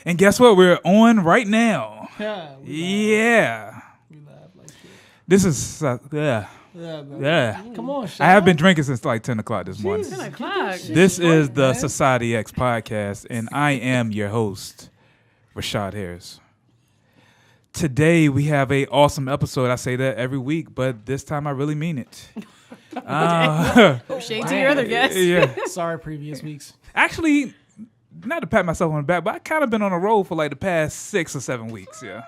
And guess what? We're on right now. Yeah. We laugh like shit. This is Yeah. Come on, Sean. I have been drinking since like 10 o'clock this morning. 10 o'clock. This is the Society X podcast, and I am your host, Rashod Harris. Today we have an awesome episode. I say that every week, but this time I really mean it. Shade to your other guests. Yeah. Sorry, previous weeks. Actually, not to pat myself on the back, but I kind of been on a roll for like the past 6 or 7 weeks. Yeah.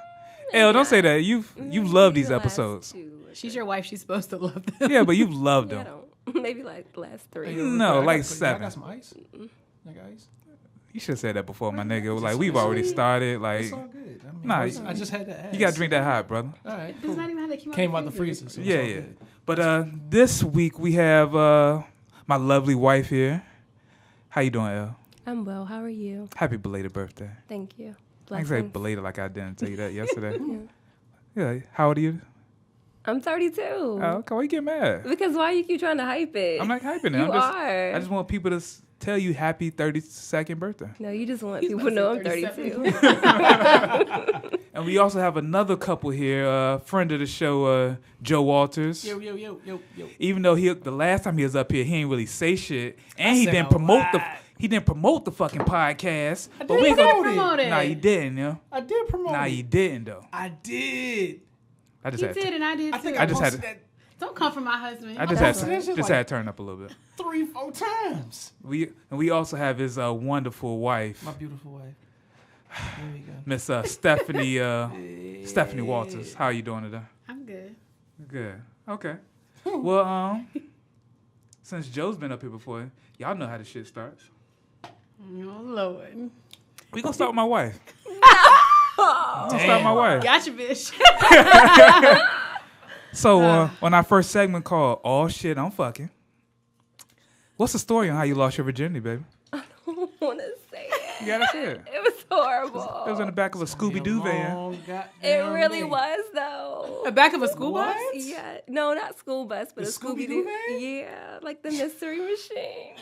Elle, don't say that. You've loved these episodes. She's your wife. She's supposed to love them. Yeah, but you've loved them. Maybe like the last 3. No, like I 7. got some ice. I got ice. You should have said that before, my nigga. Like, we've already started. Like, It's all good. I mean, nah, I just had to ask. you got to drink that hot, brother. All right. It's not even how they Came out the freezer. So Yeah, it's all yeah. good. But this week we have my lovely wife here. How you doing, Elle? I'm well. How are you? Happy belated birthday. Thank you. I can say belated like I didn't tell you that yesterday. Yeah. How old are you? I'm 32. Oh, okay. Why you get mad? Because why you keep trying to hype it? I'm not hyping it. You I just want people to tell you happy 32nd birthday. No, you just want people to know I'm 32. And we also have another couple here, friend of the show, Joe Walters. Yo. Even though the last time he was up here, he ain't really say shit, and he said didn't a promote lot. he didn't promote the fucking podcast. I But did we gonna promote it. Nah, you didn't, yo. I did promote Nah, it. you didn't though. I did. I just You had did, and I did I think too. I just had posted to- that Don't come from my husband. I just posted had that shit to like turn up a little bit. 3-4 times. We also have his wonderful wife, My beautiful wife. There we go. Miss Stephanie Walters. How are you doing today? I'm good. Good. Okay. Well, since Joe's been up here before, y'all know how the shit starts. Oh, Lord. We gonna start with my wife. Gonna start with my wife. Gotcha, bitch. So on our first segment called "Oh Shit, I'm Fucking," what's the story on how you lost your virginity, baby? I don't want to say it. You gotta say it. It was horrible. It was in the back of a Scooby Doo van. It really was, though. The back of a school bus? Yeah. No, not school bus, but The a Scooby-Doo. Scooby-Doo van? Yeah, like the Mystery Machine.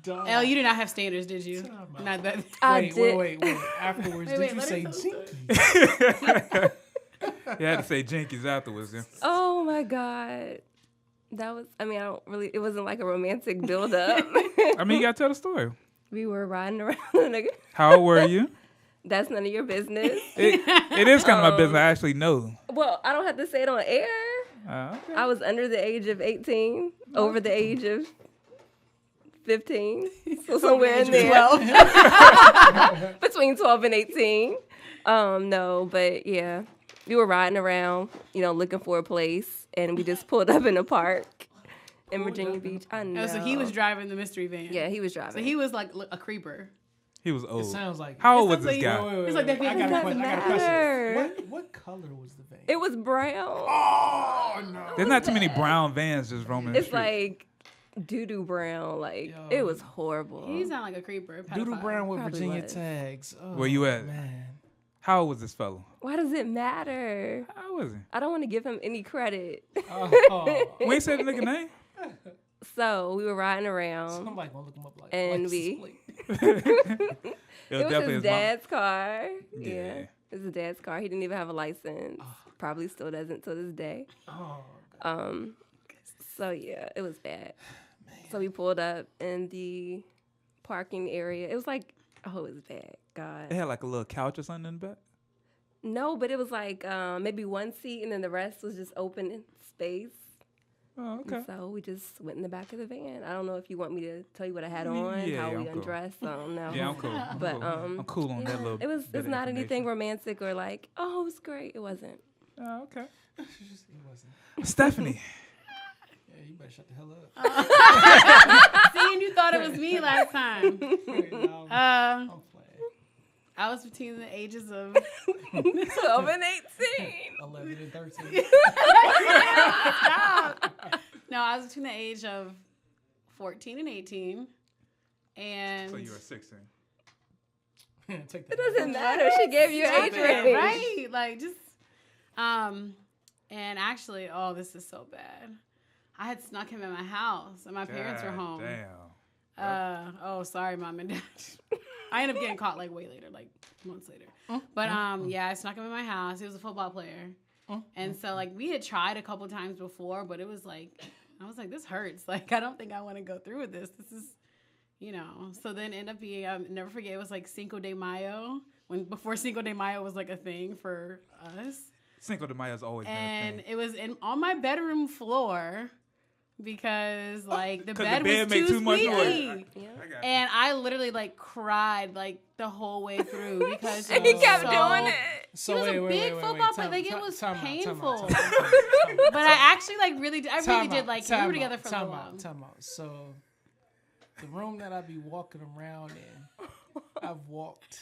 Elle, you did not have standards, did you? Not that. I Wait. did. Afterwards, Wait, did you let say her tell the Jinkies? You had to say Jinkies afterwards. Yeah. Oh my God. That was, I don't it wasn't like a romantic build-up. I mean, you gotta tell the story. We were riding around. Nigga. How old were you? That's none of your business. It is kind of my business. I actually know. Well, I don't have to say it on air. Okay. I was under the age of 18, over the age of 15. So somewhere in there. 12. Between 12 and 18. No, but yeah. We were riding around, looking for a place, and we just pulled up in a park in Virginia Beach. I know. Oh, so he was driving the mystery van. Yeah, he was driving. So he was like a creeper. He was old. It sounds like. How old It was sounds this like- guy? It's like that I got a doesn't question. matter. What color was the van? It was brown. Oh no! There's not too many brown vans just roaming the It's street. like doo-doo brown. Like, Yo. it was horrible. He's not like a creeper. Doodle pedophile. brown with Probably Virginia was. tags. Oh, Where you at? Man. How old was this fella? Why does it matter? How was he? I don't want to give him any credit. Oh. We ain't said the nigga name. So we were riding around. Somebody gonna look him up like. And license we- plate. It was his mom. dad's car. Yeah. Yeah. It was his dad's car. He didn't even have a license. Probably still doesn't to this day. Oh. So yeah, it was bad. So we pulled up in the parking area. It was like, it was bad. God. They had like a little couch or something in the back. No, but it was like maybe one seat and then the rest was just open space. Oh, okay. And so we just went in the back of the van. I don't know if you want me to tell you what I had on, Yeah, how yeah, we I'm cool. undressed. I don't know. Yeah, I'm cool. But cool. I'm cool on that little. It's bit of not anything information. romantic or like, oh, it was great. It wasn't. Oh, okay. He wasn't. Stephanie. Yeah, you better shut the hell up. See, and you thought it was me last time. Wait, no, Uh, I'm playing. I was between the ages of 12 and 18. 11 and 13. no, I was between the age of 14 and 18, and So you were 16. Take that. It doesn't matter. She gave you age range. right? Like just and actually, oh, this is so bad. I had snuck him in my house, and my parents were home. Damn. Oh, sorry, mom and dad. I ended up getting caught like way later, like months later. But yeah, I snuck him in my house. He was a football player. And so like we had tried a couple times before, but it was like, I was like, this hurts. Like, I don't think I want to go through with this. This is, you know. So then ended up being, never forget, it was like Cinco de Mayo, before Cinco de Mayo was like a thing for us. Cinco de Mayo's always been a And thing. it was on my bedroom floor because like the 'Cause bed the bed was make too too much squeaky. noise. Yeah. I got And I literally like cried like the whole way through because And he kept so, doing it. He was a big football player. Like it was Time out, painful. time out. But I actually like really, I really did like him. We were together for a little while. Time out. So, the room that I be walking around in, I've walked.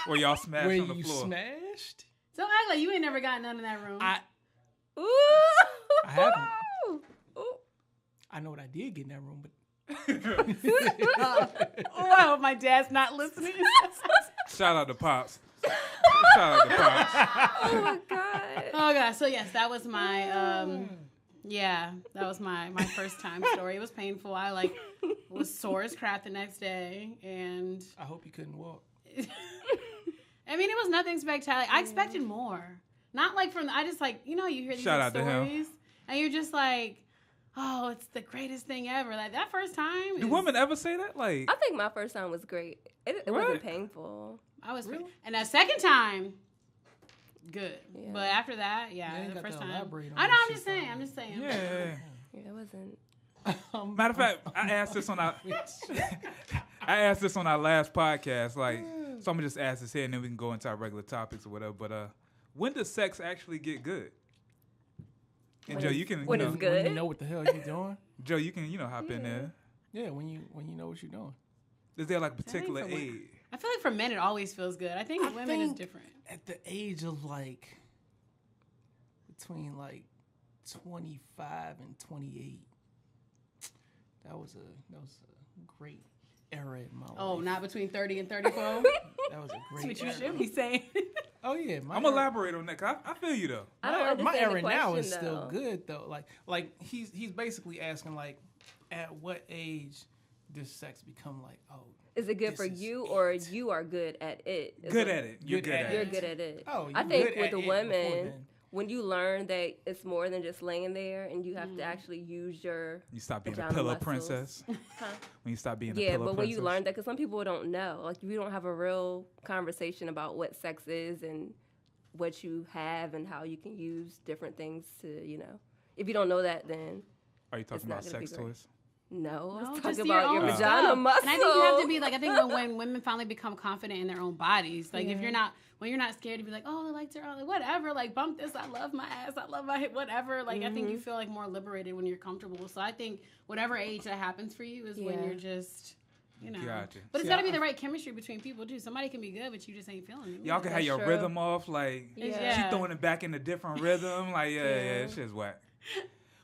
Where y'all smashed Where on the you floor. smashed? So act like you ain't never got none in that room. Ooh. I haven't. Ooh. I know what I did get in that room, but Oh, I hope my dad's not listening. Shout out to Pops. Shout out to Pops. Oh my god. Oh god. So yes, that was my yeah, that was my first time story. It was painful. I like was sore as crap the next day, and I hope you couldn't walk. I mean, it was nothing spectacular. I expected more. Not like from I just like, you know, you hear these Shout out to him. stories and you're just like, oh, it's the greatest thing ever. Like that first time. Do women ever say that? Like, I think my first time was great. It What? wasn't painful. I was and that second time, good. Yeah. But after that, You yeah, ain't the got first to time. elaborate on I know. that I'm shit, just saying. though. I'm just saying. yeah. Yeah, it wasn't. Matter of fact, I asked this on our last podcast. Like, so I'm gonna just ask this here, and then we can go into our regular topics or whatever. But when does sex actually get good? And When Joe, it's- you can, when you it's know, good. When you know what the hell you're doing. Joe, you can, hop in there. Yeah, when you know what you're doing. Is there like a particular for women. age? I feel like for men it always feels good. I think women is different. At the age of like between like 25 and 28, that was a great era in my life. Oh, not between 30 and 34. That was a That's great what you era. should be saying. Oh yeah, I'm gonna elaborate on that. 'Cause I feel you though. I don't my understand era the now question, is still though. good though. Like he's basically asking like, at what age does sex become like, oh, Is it good this for is you or it. you are good at it? Is Good what- at it. You're Good good at at You're it. good at it. Oh, I you think good with at the it before women, then. when you learn that it's more than just laying there and you have to actually use your You stop being a vagina pillow muscles. princess. Huh? When you stop being a Yeah, pillow but when princess. you learn that, because some people don't know, like if you don't have a real conversation about what sex is and what you have and how you can use different things to, if you don't know that, then Are you talking not about gonna be sex great. toys? no. I No, was just talking your about your own vagina stuff. muscles. And I think you have to be like, I think when women finally become confident in their own bodies, like if Yeah. you're not, when you're not scared to be like, oh, I liked her, like whatever, like bump this, I love my ass, I love my hip, whatever. Like I think you feel like more liberated when you're comfortable. So I think whatever age that happens for you is when Yeah. you're just, Gotcha. But it's See, got to be the right chemistry between people too. Somebody can be good, but you just ain't feeling it. Y'all can have That's your true. rhythm off, like Yeah. she throwing it back in a different rhythm. Like, yeah, Yeah. that shit's whack.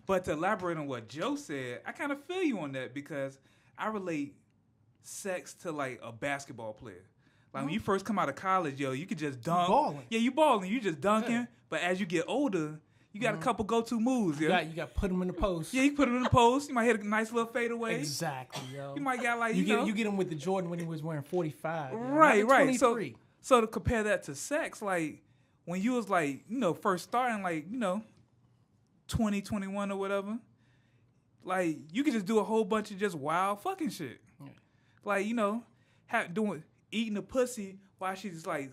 But to elaborate on what Joe said, I kind of feel you on that because I relate sex to like a basketball player. Like when you first come out of college, yo, you could just dunk. balling. Yeah, you balling. You just dunking. Yeah. But as you get older, you got a couple go-to moves. You Yeah, got to put them in the post. yeah, you put it in the post. You might hit a nice little fadeaway. Exactly, yo. You might got like you know. get him with the Jordan when he was wearing 45. yo. Right, Not the right. 23. So to compare that to sex, like when you was like, first starting, like, 20, 21 or whatever, like you could just do a whole bunch of just wild fucking shit. Yeah. Like, eating a pussy while she's like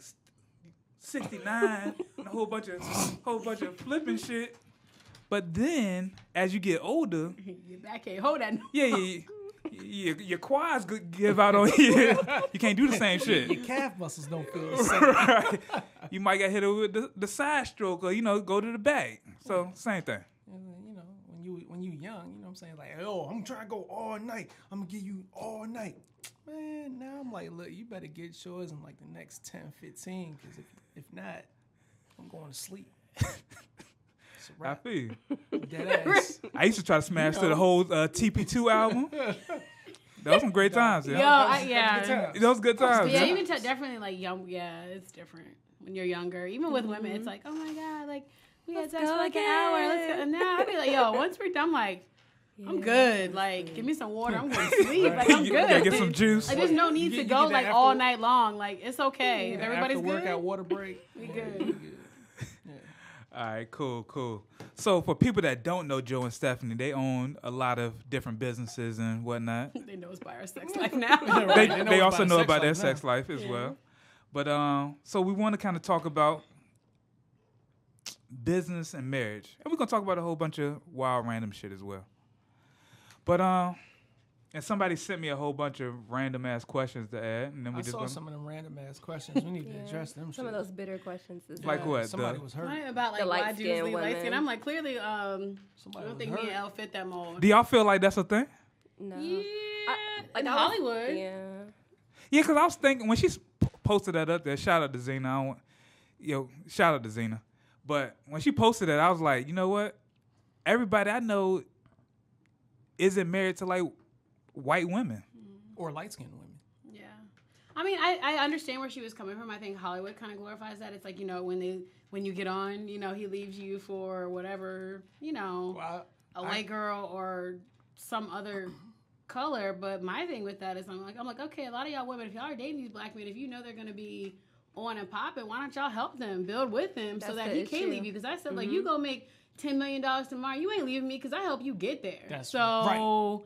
69 and a whole bunch of flipping shit. But then as you get older, Your back can't hold that. your quads give out on you. You can't do the same shit. Your calf muscles don't feel the same. Right. You might get hit with the side stroke or, go to the back. So, same thing. When you young, you know what I'm saying? Like, oh, I'm trying to go all night. I'm going to give you all night. Man, now I'm like, look, you better get yours in like the next 10, 15, because if not, I'm going to sleep. It's a I wrap. feel you. Dead ass. I used to try to smash to the whole TP2 album. That was some great times, Yo, yeah. yeah. Those good times. Yeah, Yeah, you can definitely like young. Yeah, it's different when you're younger. Even with women, it's like, oh my god, like we had sex for like an hour. Let's go. And now I'll be like, yo, once we're done, like, I'm good. Like, give me some water. I'm going to sleep. Like, I'm good. Yeah, get some juice. Like, there's no need to go like all night long. Like, it's okay. If everybody's after good, workout water break. we good. All right, cool. So for people that don't know Joe and Stephanie, they own a lot of different businesses and whatnot. They know us by our sex life now. They also know about their sex life as well. But so we want to kind of talk about business and marriage, and we're gonna talk about a whole bunch of wild random shit as well. But and somebody sent me a whole bunch of random ass questions to add, and then we I just saw some of them random ass questions. We need to address them. Some of those bitter questions. Like what? Somebody was hurt. Right about like The why light-skinned Jews leave light women. skin. I'm like, clearly, I Somebody don't was think hurt. me and Elle fit that mold. Do y'all feel like that's a thing? No. Yeah, in I was- Hollywood. Yeah. Yeah, because I was thinking when she posted that up there. Shout out to Zena. Shout out to Zena. But when she posted that, I was like, you know what? Everybody I know isn't married to like white women. Or light-skinned women. Yeah. I mean, I understand where she was coming from. I think Hollywood kind of glorifies that. It's like, when you get on, he leaves you for whatever, Well, a white girl or some other color. But my thing with that is I'm like, okay, a lot of y'all women, if y'all are dating these black men, if you know they're going to be on and popping, why don't y'all help them, build with them so that he can't leave you? Because I said, like, you go make $10 million tomorrow, you ain't leaving me because I help you get there. That's right.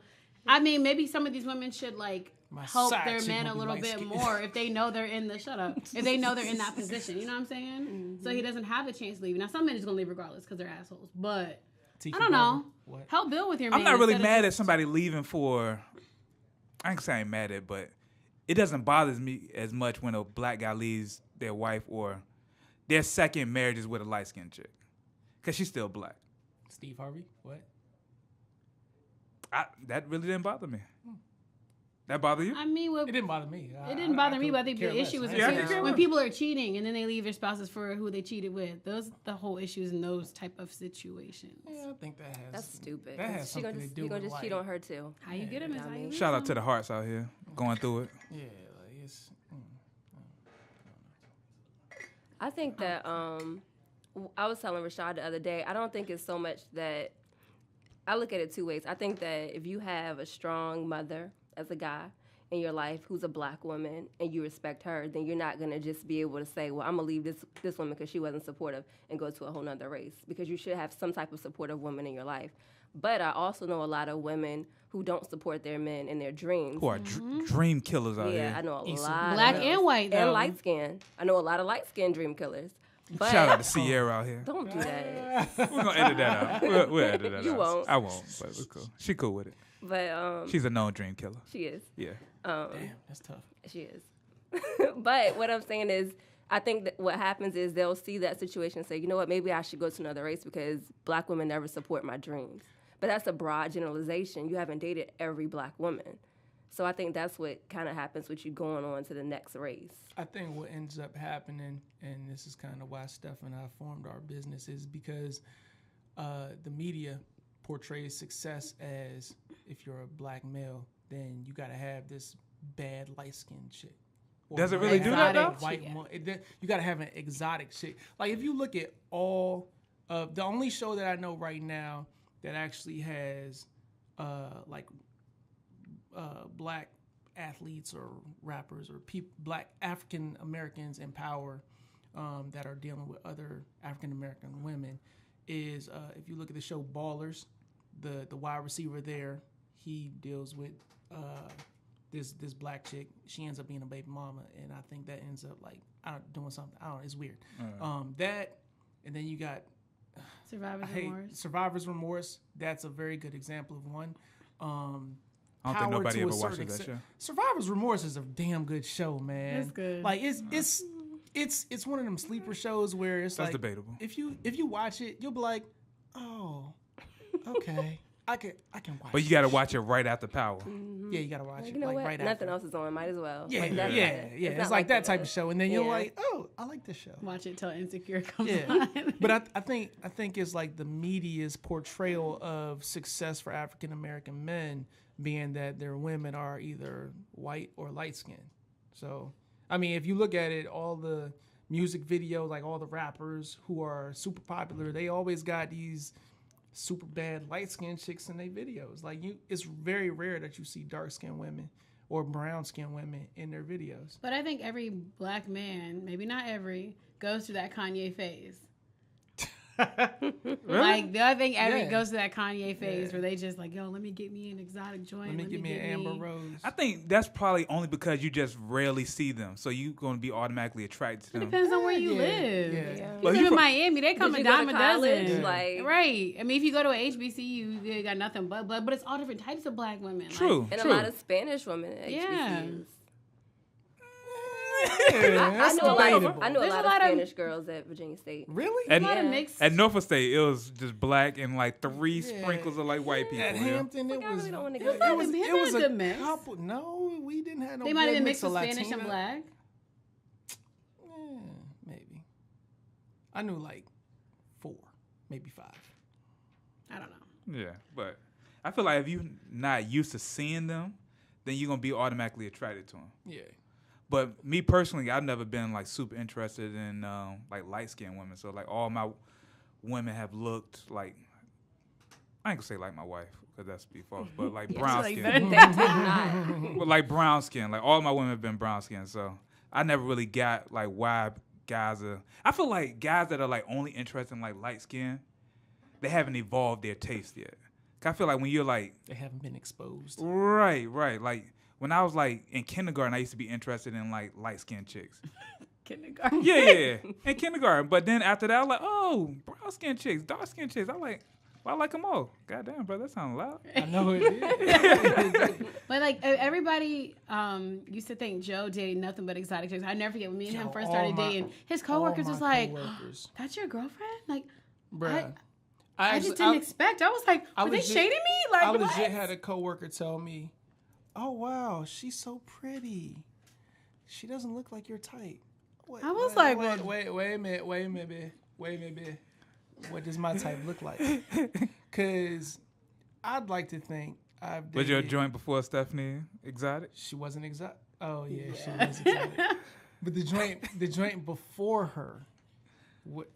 I mean, maybe some of these women should help side their chick men will a be little bit light-skinned. more if they know they're in the if they know they're in that position. You know what I'm saying? So he doesn't have the chance to leave. Now some men just gonna leave regardless because they're assholes. But I don't know. What? Help build with your man. I'm not really instead of mad at just- somebody leaving for. I ain't saying mad at, but it doesn't bother me as much when a black guy leaves their wife or their second marriage is with a light skinned chick, because she's still black. Steve Harvey? What? That really didn't bother me. That bother you? I mean, It didn't bother me. it didn't bother me, but I think the issue is Yeah, when people are cheating and then they leave their spouses for who they cheated with. Those the whole issues in those type of situations. Yeah, I think that has. That's stupid. That has She gonna something to just, do you gonna with just cheat on her too. How you get them is how you lose Shout out them. to the hearts out here going through it. Yeah, like it's. I think that I was telling Rashod the other day, I don't think it's so much that I look at it two ways. I think that if you have a strong mother as a guy in your life who's a black woman and you respect her, then you're not going to just be able to say, well, I'm going to leave this woman because she wasn't supportive and go to a whole nother race, because you should have some type of supportive woman in your life. But I also know a lot of women who don't support their men in their dreams. Who are dream killers out Yeah, here. I know a Issa. lot. Black of and white, though. and light skin. I know a lot of light skin dream killers. But Shout out to Sierra out here. don't do that. We're gonna edit that out. We'll edit that You out. won't. I won't, but it's cool. She cool with it. But She's a known dream killer. she is. Yeah. Damn, that's tough. She is. But what I'm saying is, I think that what happens is they'll see that situation and say, you know what, maybe I should go to another race because black women never support my dreams. But that's a broad generalization. You haven't dated every black woman. So I think that's what kind of happens with you going on to the next race. I think what ends up happening, and this is kind of why Steph and I formed our business, is because the media portrays success as, if you're a black male, then you got to have this bad light-skinned chick. Or Does it you really gotta do have that, a though? white you got to have an exotic chick. Like, if you look at all of the only show that I know right now that actually has black athletes or rappers or black African Americans in power that are dealing with other African American women is if you look at the show Ballers, the wide receiver there, he deals with this black chick. She ends up being a baby mama, and I think that ends up doing something. I don't know. It's weird. That, and then you got Survivor's Remorse. That's a very good example of one. I don't think nobody ever watches that show. Survivor's Remorse is a damn good show, man. It's good. Like it's one of them sleeper shows where it's That's like debatable. If you watch it, you'll be like, oh, okay, I can watch. But you got to watch it right after Power. Yeah, you gotta watch it. You know like what? right Nothing after. else is on. Might as well. Yeah, Like, that's yeah. it. It's not like that the- type of show, and then you're Yeah. like, oh, I like this show. Watch it till Insecure comes Yeah, on. but I think it's like the media's portrayal of success for African American men being that their women are either white or light skinned. So, I mean, if you look at it, all the music videos, like all the rappers who are super popular, they always got these super bad light skinned chicks in their videos. Like it's very rare that you see dark skinned women or brown skinned women in their videos. But I think every black man, maybe not every, goes through that Kanye phase. Really? Like, I think every Yeah. goes to that Kanye phase where they just like, yo, let me get me an exotic joint. Let me get me an Amber Rose. I think that's probably only because you just rarely see them, so you're going to be automatically attracted to It them. depends on where you Yeah, live. yeah. Yeah. Well, You you live in pro- Miami, they come Did a you go to dime a college? dozen. Like, Right. I mean, if you go to a HBCU, you got nothing but it's all different types of black women. True. and true. a lot of Spanish women at Yeah. HBCUs. Yeah, I that's know a lot of debatable. There's a a lot lot of of- Spanish girls at Virginia State. Really? A And- lot of Yeah. mixed. At Norfolk State, it was just black and like 3 Yeah. sprinkles of like white people. At Yeah. Hampton, it I was. really don't wanna it go was- there. it was- They it might was have a been mixed. couple. No, we didn't have no. They might have good been mix mixed with of Spanish and Latina. black. Yeah, maybe. I knew like 4, maybe 5. I don't know. Yeah, but I feel like if you're not used to seeing them, then you're going to be automatically attracted to them. Yeah. But me personally, I've never been like super interested in like light-skinned women. So like all my women have looked like, I ain't gonna say like my wife because that's be false, but like brown skin. But like brown skin, like all my women have been brown skin. So I never really got like why guys are. I feel like guys that are like only interested in like light skin, they haven't evolved their taste yet. 'Cause I feel like when you're like They haven't been exposed. right, like. When I was like in kindergarten, I used to be interested in like light skinned chicks. Kindergarten. Yeah, in kindergarten. But then after that, I was like, oh, brown skinned chicks, dark skinned chicks. I like them all. Goddamn, bro, that sounds loud. I know it is. But like everybody used to think Joe dated nothing but exotic chicks. I never forget when me and him Yo, first all started my- dating. His all coworkers my was like, coworkers. "That's your girlfriend?" Like, Bruh. I just didn't expect. I was like, "Were they legit- shading me?" Like, I what? legit had a coworker tell me, "Oh wow, she's so pretty. She doesn't look like your type." Wait, I was wait, like, wait, well- wait a minute. What does my type look like? Because I'd like to think I've dated. Was your joint before Stephanie exotic? She wasn't exotic. Oh yeah, she was exotic. But the joint before her.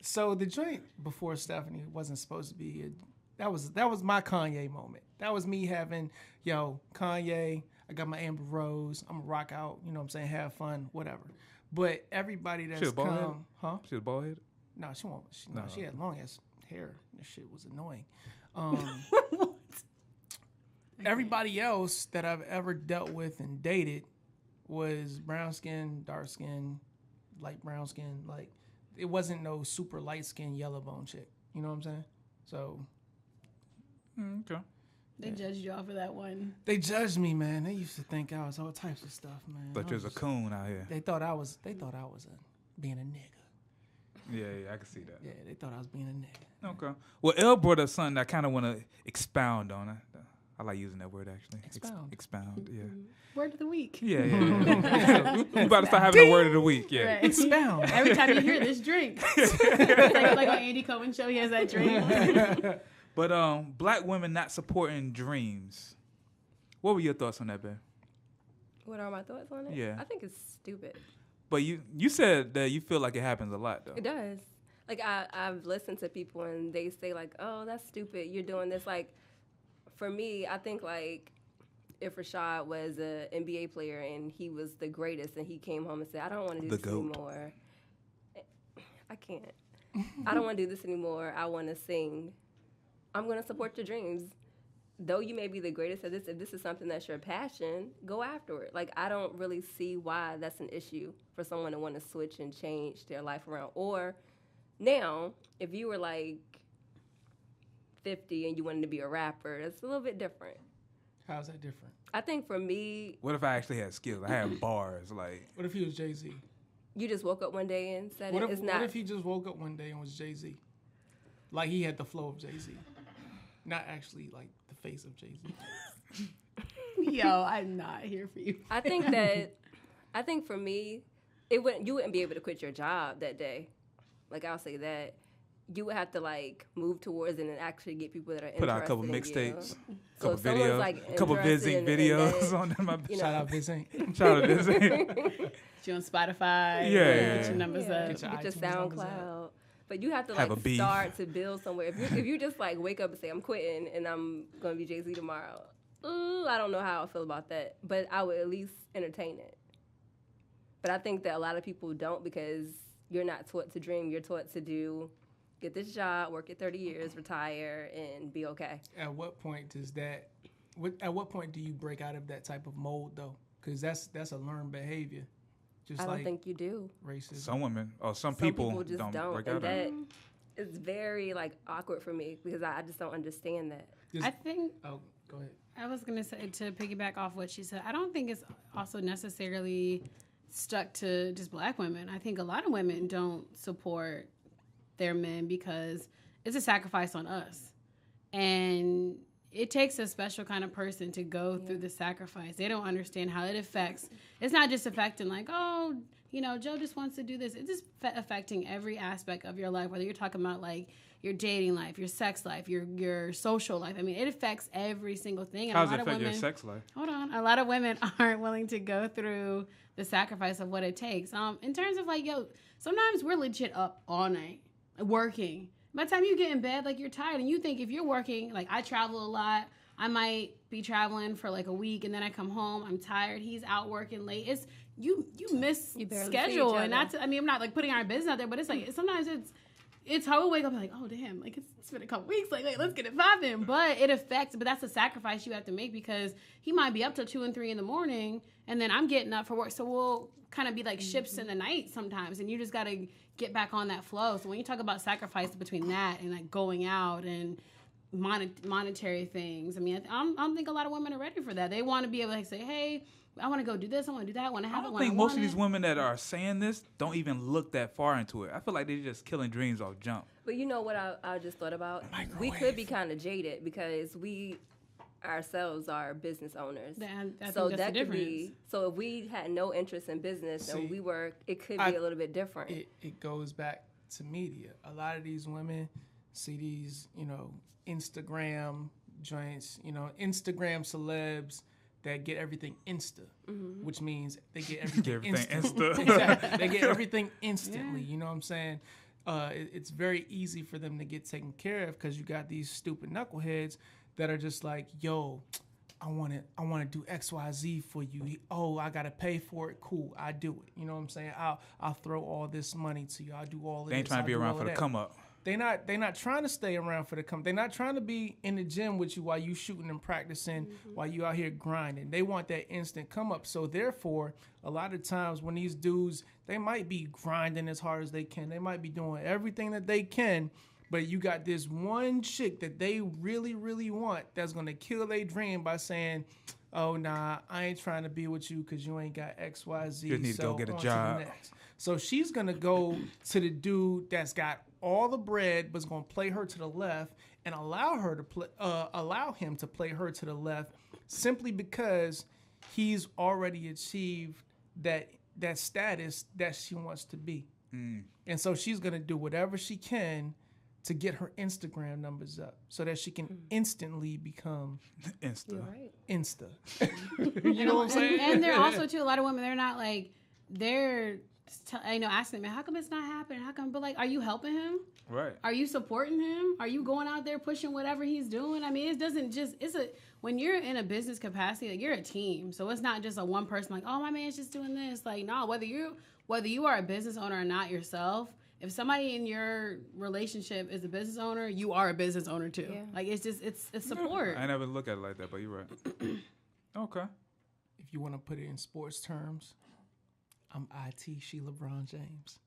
So the joint before Stephanie wasn't supposed to be. That was my Kanye moment. That was me having, Kanye. I got my Amber Rose. I'm gonna rock out. You know what I'm saying? Have fun, whatever. But everybody that's She was bald-headed? come, huh? She was bald headed? No, she won't. No. She had long ass hair. This shit was annoying. Everybody else that I've ever dealt with and dated was brown skin, dark skin, light brown skin. Like, it wasn't no super light skin, yellow bone chick. You know what I'm saying? So Okay. They judged you off of that one. they judged me, man. They used to think I was all types of stuff, man. But there's a coon out here. They thought I was being a nigga. Yeah, I can see that. Yeah, they thought I was being a nigga. Okay. Well, Elle brought up something I kind of want to expound on. I like using that word actually. Expound. Expound. Yeah. Word of the week. Yeah. We about to start having a word of the week. Yeah. Right. Expound. Every time you hear this drink, like on Andy Cohen show, he has that drink. But black women not supporting dreams. What were your thoughts on that, babe? What are my thoughts on it? Yeah. I think it's stupid. But you said that you feel like it happens a lot though. It does. Like I've listened to people and they say like, "Oh, that's stupid. You're doing this." Like, for me, I think like if Rashod was an NBA player and he was the greatest and he came home and said, "I don't want to do The this GOAT. anymore. I can't. I don't want to do this anymore. I want to sing." I'm going to support your dreams. Though you may be the greatest at this, if this is something that's your passion, go after it. Like, I don't really see why that's an issue for someone to want to switch and change their life around. Or now, if you were like 50 and you wanted to be a rapper, it's a little bit different. How's that different? I think for me, What if I actually had skills? I had bars like. What if he was Jay-Z? you just woke up one day and said What it's not. if he just woke up one day and was Jay-Z? Like he had the flow of Jay-Z. Not actually like the face of Jay-Z. Yo, I'm not here for you. I think for me, you wouldn't be able to quit your job that day. Like, I'll say that. You would have to like move towards it and actually get people that are Put out a couple interested in you. mixtapes, So couple if someone's, videos, like, couple interested Vizik in videos that, on them. you Shout know, out Vincent. Shout out Vizik. Get you on Spotify. Yeah. Get your numbers Yeah. up. Get your get your iTunes numbers SoundCloud. But you have to Have like a beef. start to build somewhere. If you just like wake up and say I'm quitting and I'm gonna be Jay-Z tomorrow, I don't know how I feel about that. But I would at least entertain it. But I think that a lot of people don't because you're not taught to dream. You're taught to get this job, work it 30 years, retire, and be okay. At what point does that? At what point do you break out of that type of mold though? Because that's a learned behavior. Just I don't like think you do. racism. Some women or some People people just don't break and out of that it. is very like awkward for me because I just don't understand that. Just- I think oh, go ahead. I was gonna say to piggyback off what she said. I don't think it's also necessarily stuck to just black women. I think a lot of women don't support their men because it's a sacrifice on us, and it takes a special kind of person to go through the sacrifice. They don't understand how it affects. It's not just affecting like, oh, Joe just wants to do this. It's just affecting every aspect of your life, whether you're talking about like your dating life, your sex life, your social life. I mean, it affects every single thing. And How does it affect your sex life? Hold on. A lot of women aren't willing to go through the sacrifice of what it takes. In terms of like, sometimes we're legit up all night working. By the time you get in bed, like you're tired, and you think if you're working, like I travel a lot, I might be traveling for like a week, and then I come home, I'm tired. He's out working late. It's you miss schedule, and that's. I mean, I'm not like putting our business out there, but it's like sometimes it's hard to wake up and like, oh damn, like it's been a couple weeks, like let's get it popping. But it affects. But that's a sacrifice you have to make because he might be up till 2 and 3 in the morning, and then I'm getting up for work, so we'll kind of be like ships in the night sometimes, and you just gotta get back on that flow. So when you talk about sacrifice between that and like going out and monetary things, I mean, I don't think a lot of women are ready for that. They want to be able to say, hey, I want to go do this, I want to do that, I want to have it. I don't think most of these women that are saying this don't even look that far into it. I feel like they're just killing dreams off jump. But you know what I just thought about? We could be kind of jaded because we ourselves are business owners. So that could be. So if we had no interest in business and we were, it could be a little bit different. It goes back to media. A lot of these women see these, Instagram joints, Instagram celebs that get everything which means they get everything instantly. Exactly. They get everything instantly. You know what I'm saying? It's very easy for them to get taken care of because you got these stupid knuckleheads that are just like, yo, I want to do XYZ for you. Oh, I gotta pay for it. Cool, I do it. You know what I'm saying? I'll throw all this money to you. I'll do all of this. They ain't trying to be around for the come up. They not trying to stay around for the come. They're not trying to be in the gym with you while you shooting and practicing, while you out here grinding. They want that instant come up. So therefore, a lot of times when these dudes, they might be grinding as hard as they can. They might be doing everything that they can. But you got this one chick that they really, really want that's going to kill their dream by saying, oh, nah, I ain't trying to be with you because you ain't got X, Y, Z. You need to go get a job. So she's going to go to the dude that's got all the bread but's going to play her to the left and allow him to play her to the left simply because he's already achieved that status that she wants to be. And so she's going to do whatever she can to get her Instagram numbers up so that she can instantly become Insta. Insta. You know what I'm saying? And there are also, too, a lot of women, they're not like, they're, asking them, how come it's not happening? How come? But, like, are you helping him? Right. Are you supporting him? Are you going out there pushing whatever he's doing? I mean, it doesn't just, when you're in a business capacity, like, you're a team. So it's not just a one person like, oh, my man's just doing this. Like, no, whether you are a business owner or not yourself, if somebody in your relationship is a business owner, you are a business owner too. Yeah. Like it's support. I never look at it like that, but you're right. Okay. If you want to put it in sports terms, I'm IT, she LeBron James.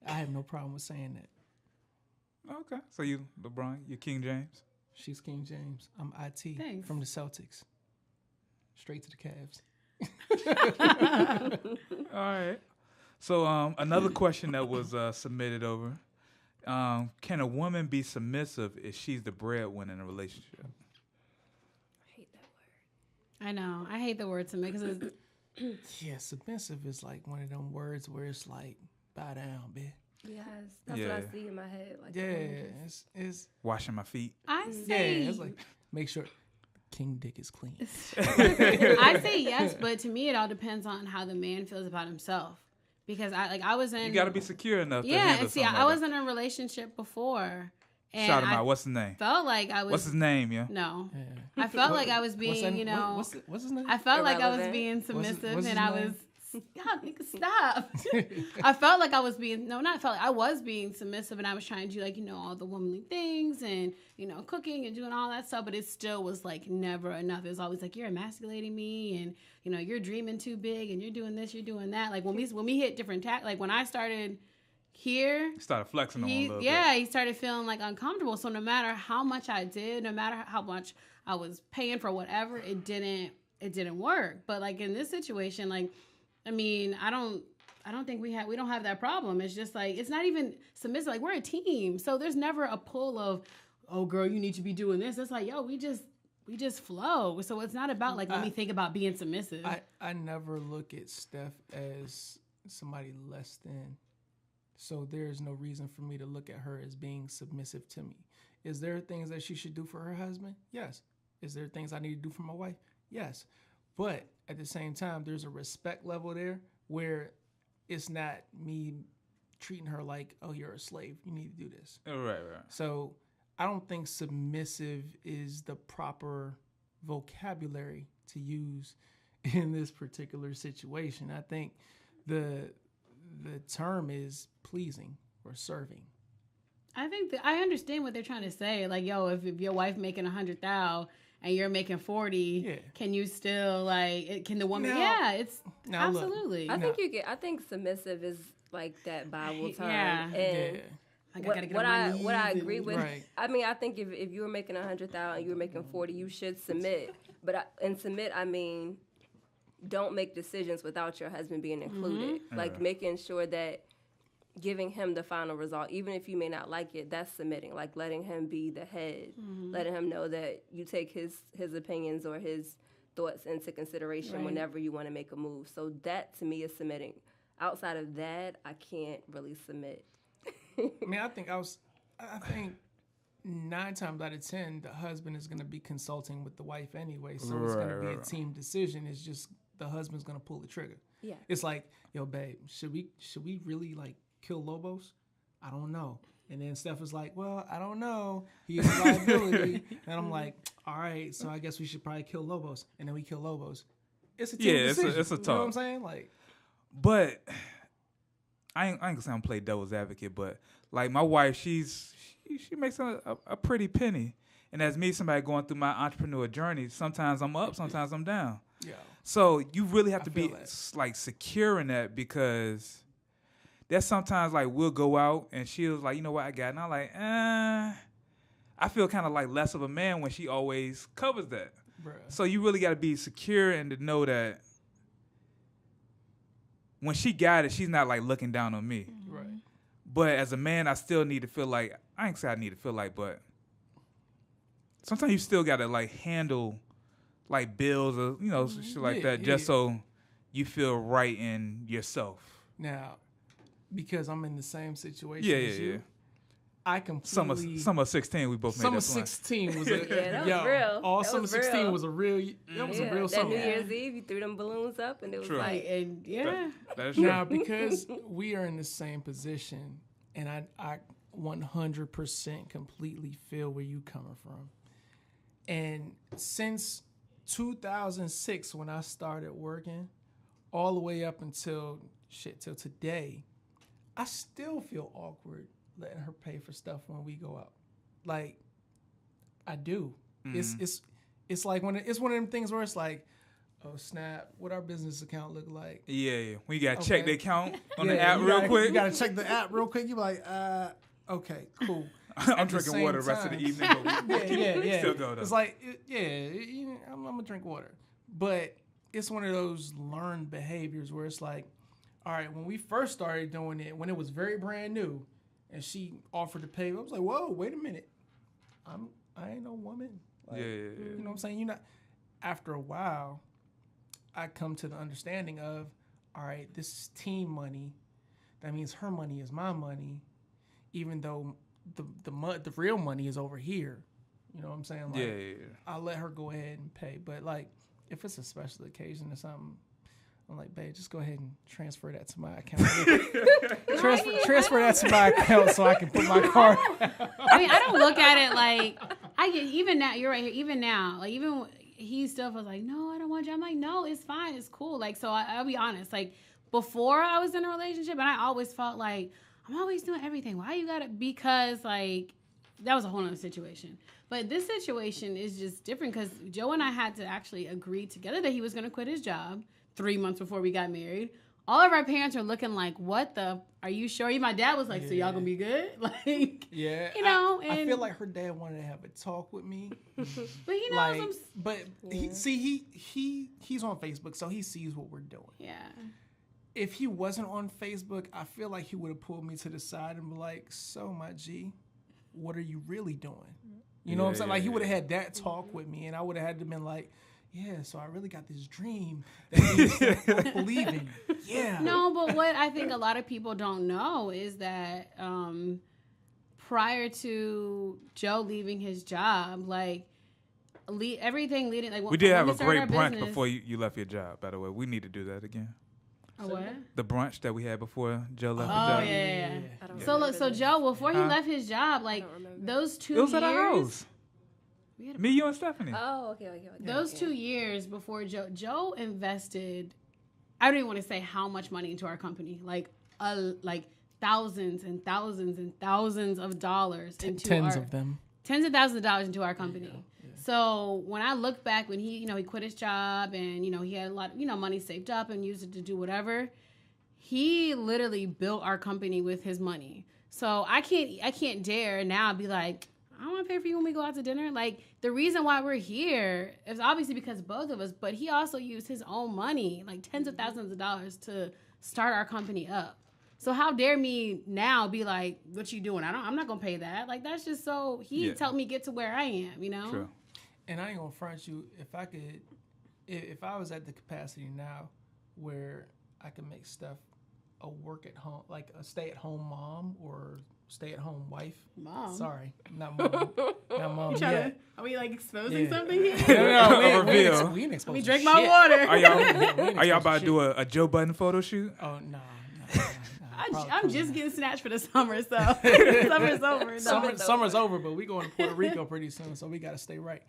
I have no problem with saying that. Okay. So you LeBron, you King James? She's King James. I'm IT. Thanks. From the Celtics. Straight to the Cavs. All right. So another question that was submitted over, can a woman be submissive if she's the breadwinner in a relationship? I hate that word. I know. I hate the word submissive because yeah, submissive is like one of them words where it's like, bow down, bitch. Yes, that's what I see in my head. Like, it's washing my feet. I say, it's like, make sure King Dick is clean. I say yes, but to me it all depends on how the man feels about himself. because I was in. You got to be secure enough. Yeah, to handle and see, something I like was that. in a relationship before. And Shout him out. What's his name? Felt like I was. What's his name? Yeah. No, Yeah. I felt like I was being, you know. What's his name? I felt like I was Irrelevant. being submissive, what's and his I name? was. God, nigga, stop. I felt like I was being I was being submissive, and I was trying to do, like, you know, all the womanly things and, you know, cooking and doing all that stuff, but it still was like never enough. It was always like, you're emasculating me, and, you know, you're dreaming too big, and you're doing this, you're doing that. Like when we hit different like when I started here, Started flexing on him a little bit. yeah, he started feeling like uncomfortable. So no matter how much I did, no matter how much I was paying for whatever, it didn't work. But like in this situation, like, I mean, I don't think we don't have that problem. It's just like, it's not even submissive. Like, we're a team. So there's never a pull of, oh girl, you need to be doing this. It's like, yo, we just flow. So it's not about like, let me think about being submissive. I never look at Steph as somebody less than. So there's no reason for me to look at her as being submissive to me. Is there things that she should do for her husband? Yes. Is there things I need to do for my wife? Yes. But at the same time, there's a respect level there where it's not me treating her like, oh, you're a slave. You need to do this. Right. So I don't think submissive is the proper vocabulary to use in this particular situation. I think the term is pleasing or serving. I think I understand what they're trying to say. Like, yo, if your wife making 100,000 and you're making 40, can you still like? Can the woman? It's absolutely. Look, I think submissive is like that Bible term. Yeah. And like what I agree with. Right. I mean, I think if you were making 100,000, you were making 40, you should submit. But submit, I mean, don't make decisions without your husband being included. Mm-hmm. Like making sure that giving him the final result, even if you may not like it, that's submitting. Like letting him be the head, letting him know that you take his opinions or his thoughts into consideration whenever you want to make a move. So that to me is submitting. Outside of that, I can't really submit. I mean, I think 9 times out of 10, the husband is going to be consulting with the wife anyway. So it's going to be a team decision. It's just the husband's going to pull the trigger. Yeah. It's like, yo, babe, should we really like kill Lobos? I don't know. And then Steph is like, well, I don't know. He is a liability. And I'm like, all right, so I guess we should probably kill Lobos. And then we kill Lobos. It's a team decision. It's a talk. You know what I'm saying? Like, but I ain't gonna say I'm play devil's advocate, but like my wife, she makes a pretty penny. And as me, somebody going through my entrepreneur journey, sometimes I'm up, sometimes I'm down. yeah. So you really have to be that. like secure in that, because there's sometimes like we'll go out and she was like, you know what I got? And I'm like, I feel kind of like less of a man when she always covers that. Bruh. So you really got to be secure and to know that when she got it, she's not like looking down on me. Right. But as a man, I still need to feel like, I ain't say I need to feel like, but sometimes you still got to like handle like bills or, you know, shit like that, just so you feel right in yourself. Now, because I'm in the same situation as you, I completely... Summer 16, we both made that Summer plan. 16 was that was real. All That Summer was 16 real. was a real... That was a real that summer. New Year's Eve, you threw them balloons up, and it was True. like... and yeah. That is true. Now, because we are in the same position, and I 100% completely feel where you coming from. And since 2006, when I started working, all the way up until till today, I still feel awkward letting her pay for stuff when we go out. Like, I do. Mm-hmm. It's like it's one of them things where it's like, oh snap, what our business account look like? Yeah. We gotta check the account on the Yeah, app real quick. You gotta check the app real quick. You be like, okay, cool. I'm drinking water the rest of the evening, but we still go though. It's like, I'm gonna drink water. But it's one of those learned behaviors where it's like, all right, when we first started doing it, when it was very brand new, and she offered to pay, I was like, whoa, wait a minute. I ain't no woman. Like, you know what I'm saying? You're not. After a while, I come to the understanding of, all right, this is team money. That means her money is my money, even though the real money is over here. You know what I'm saying? Like, I'll let her go ahead and pay. But like, if it's a special occasion or something, I'm like, babe, just go ahead and transfer that to my account. transfer that to my account so I can put my card. I mean, I don't look at it like I get even now. You're right here. Even now, like even he still was like, no, I don't want you. I'm like, no, it's fine, it's cool. Like, so I'll be honest. Like before I was in a relationship, and I always felt like I'm always doing everything. Why you gotta? Because like that was a whole other situation. But this situation is just different because Joe and I had to actually agree together that he was gonna quit his job 3 months before we got married. All of our parents are looking like, what the, are you sure? My dad was like, so y'all gonna be good? Like, yeah, you know. I feel like her dad wanted to have a talk with me. But he knows like, I'm... But he's on Facebook, so he sees what we're doing. Yeah. If he wasn't on Facebook, I feel like he would have pulled me to the side and be like, so my G, what are you really doing? You know what I'm saying? Like he would have had that talk with me, and I would have had to been like, yeah, so I really got this dream that he's believing. Yeah. No, but what I think a lot of people don't know is that prior to Joe leaving his job, like everything leading, like we did have a great brunch before you left your job. By the way, we need to do that again. A what? The brunch that we had before Joe left his job. job. Oh yeah. So look, so Joe, before he left his job, like those 2 years. It was at our house. Me, you, and Stephanie. Oh, okay. Those 2 years before Joe invested, I don't even want to say how much money into our company, like thousands and thousands and thousands of dollars into tens of thousands of dollars into our company. Yeah. So when I look back, when he quit his job and he had a lot money saved up and used it to do whatever, he literally built our company with his money. So I can't dare now be like, I don't want to pay for you when we go out to dinner. Like, the reason why we're here is obviously because both of us, but he also used his own money, like tens of thousands of dollars, to start our company up. So how dare me now be like, what you doing? I'm not going to pay that. Like, that's just so, he helped me get to where I am, True. And I ain't going to front you, if I was at the capacity now where I could make stuff a work at home, like a stay-at-home mom or stay-at-home wife. Mom. Sorry, not mom. Not mom. Are we like exposing something here? No, reveal. We ain't exposing. Let me drink my water. Are y'all about to do a Joe Budden photo shoot? Oh no. I'm just getting snatched for the summer, so summer's over. Summer's over, but we going to Puerto Rico pretty soon, so we got to stay right.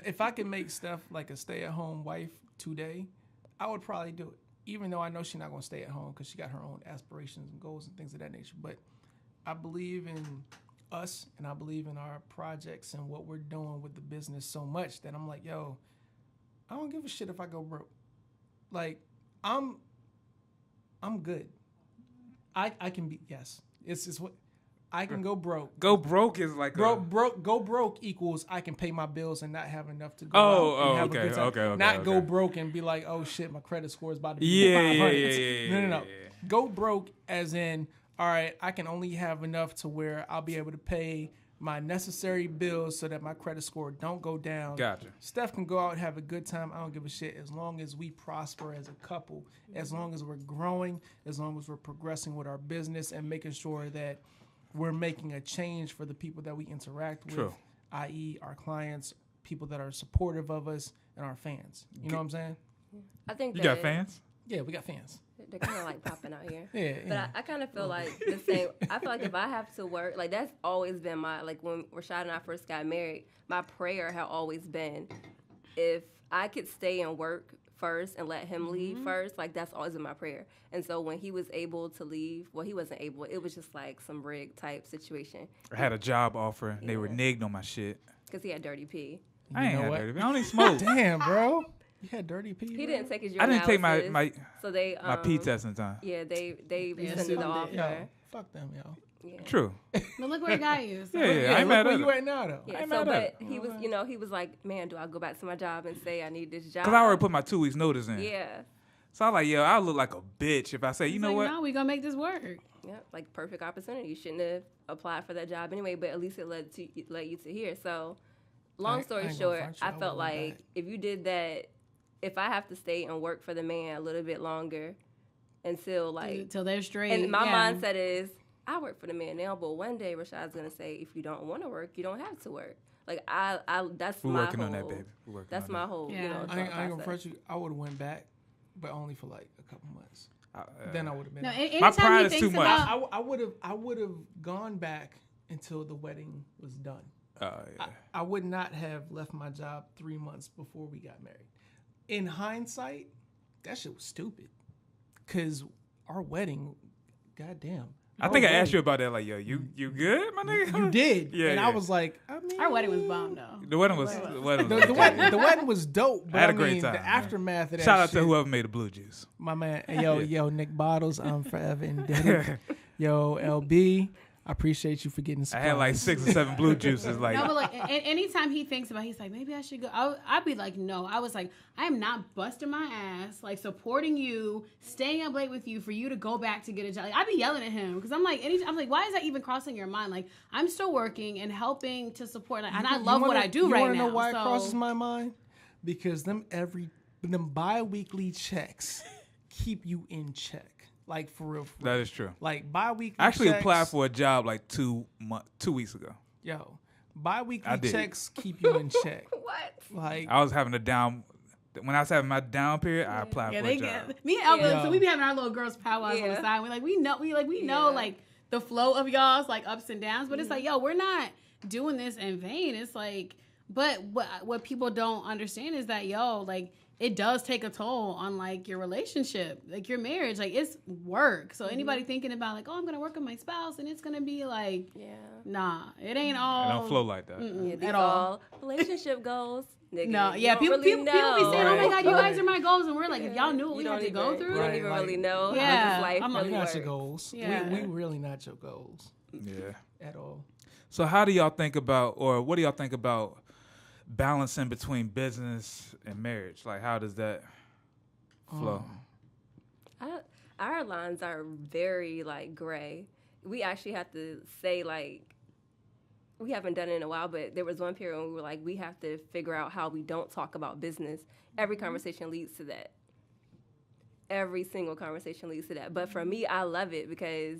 If I could make stuff like a stay-at-home wife today, I would probably do it. Even though I know she's not going to stay at home because she got her own aspirations and goals and things of that nature. But I believe in us and I believe in our projects and what we're doing with the business so much that I'm like, yo, I don't give a shit if I go broke. Like, I'm good. I can be, yes. It's what I can go broke. Go broke is like go broke equals I can pay my bills and not have enough to go out and have a good time. Okay. Not go broke and be like, oh shit, my credit score is about to be Yeah. No. Go broke as in, all right, I can only have enough to where I'll be able to pay my necessary bills so that my credit score don't go down. Gotcha. Steph can go out and have a good time. I don't give a shit as long as we prosper as a couple, as long as we're growing, as long as we're progressing with our business and making sure that we're making a change for the people that we interact with, True. i.e. our clients, people that are supportive of us, and our fans. You know what I'm saying? I think you got fans? Yeah, we got fans. They're kind of like popping out here. Yeah. But I kind of feel like the same. I feel like if I have to work, like that's always been my, like when Rashod and I first got married, my prayer had always been, if I could stay and work first and let him leave first, like that's always been my prayer. And so when he was able to leave, well, he wasn't able. It was just like some rig type situation. I had a job offer. And they reneged on my shit. Because he had dirty pee. I ain't had dirty pee. I only smoke. Damn, bro. You had dirty pee. He didn't take his urinalysis. I didn't take my so they my pee test in time. Yeah, they rescinded the offer. Yo, fuck them, yo. Yeah. True. But look where it got you. So. Yeah. I ain't mad at where you at now, though? Yeah, but he was, he was like, man, do I go back to my job and say I need this job? Because I already put my 2 weeks notice in. Yeah. So I was like, yo, I look like a bitch if I say, you know what? No, we gonna make this work. Yeah, like perfect opportunity. You shouldn't have applied for that job anyway, but at least it led you to here. So, long story short, I felt like if you did that, if I have to stay and work for the man a little bit longer until like till they're straight. And my mindset is, I work for the man now, but one day Rashod's gonna say, if you don't want to work, you don't have to work. Like that's We're my working whole, on that, baby. We're working that's on my that. whole. Yeah. I ain't gonna front you. I would have went back, but only for like a couple months. Then I would have been. No, out. My pride is too much. I would have gone back until the wedding was done. I would not have left my job 3 months before we got married. In hindsight, that shit was stupid. Cause our wedding, goddamn. I think I asked you about that. Like, yo, you good, my nigga? You did, Yeah. And I was like, I mean, Our wedding was bomb though. The wedding was. the wedding was dope. But I had a great time. The aftermath of that. Shout out shit, to whoever made the blue juice. my man. Yo, Nick Bottles. I'm forever indebted. Yo, LB. I appreciate you for getting. I had like 6 or 7 blue juices. Like, No, but like anytime he thinks about it, he's like, maybe I should go. I'd be like, no. I was like, I am not busting my ass, like supporting you, staying up late with you for you to go back to get a job. Like, I'd be yelling at him because I'm like, why is that even crossing your mind? Like, I'm still working and helping to support, like, and I love what I do right now. You want to know why it crosses my mind? Because them bi-weekly checks keep you in check. Like, for real. that is true. Like, bi-weekly I actually checks, applied for a job like 2 weeks ago. Yo, bi-weekly I did. checks keep you in check. What? Like, I was having a down. When I was having my down period, I applied for a job. Me and Elba, Yeah. so we be having our little girls powwows on the side. We know like the flow of y'all's like ups and downs, but it's like, yo, we're not doing this in vain. It's like, but what people don't understand is that, yo, like, it does take a toll on like your relationship, like your marriage. Like, it's work. So anybody thinking about like, oh, I'm gonna work with my spouse and it's gonna be like, nah, it ain't all. It don't flow like that. Yeah, these At all all. relationship goals. Nigga, No, you yeah, don't people really be know. saying, "Oh my God, you Right. guys are my goals," and we're like, if y'all knew what we You had don't to go even- through, You don't even Right, really like- know Yeah, how this life I'm we're really not works. your goals. Yeah. We really not your goals Yeah. at all. So how do y'all think about, or what do y'all think about balancing between business and marriage? Like, how does that flow? Our lines are very like gray. We actually have to say like, we haven't done it in a while, but there was one period when we were like, we have to figure out how we don't talk about business. Every conversation leads to that. Every single conversation leads to that. But for me, I love it because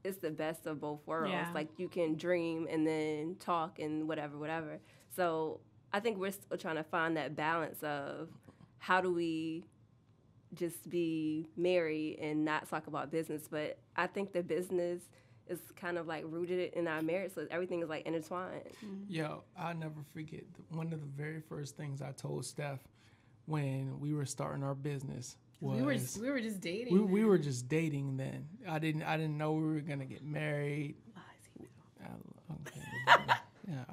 it's the best of both worlds. Yeah. Like, you can dream and then talk and whatever. So I think we're still trying to find that balance of how do we just be married and not talk about business. But I think the business is kind of like rooted in our marriage, so everything is like intertwined. Yo, I'll never forget one of the very first things I told Steph when we were starting our business was we were just dating. we were just dating then. I didn't know we were gonna get married.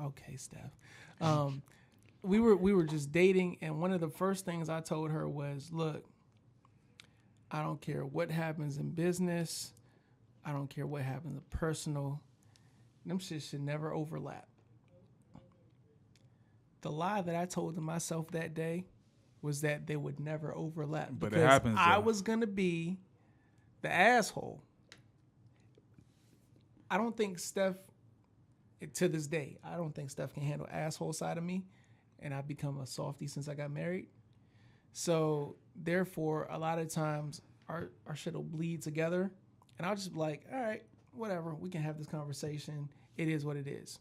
Okay, Steph. We were just dating, and one of the first things I told her was, look, I don't care what happens in business. I don't care what happens in personal. Them shit should never overlap. The lie that I told to myself that day was that they would never overlap. But it because happens, I though. was going to be the asshole. I don't think Steph, to this day, I don't think Steph can handle asshole side of me. And I've become a softie since I got married. So, therefore, a lot of times our shit will bleed together. And I'll just be like, all right, whatever. We can have this conversation. It is what it is.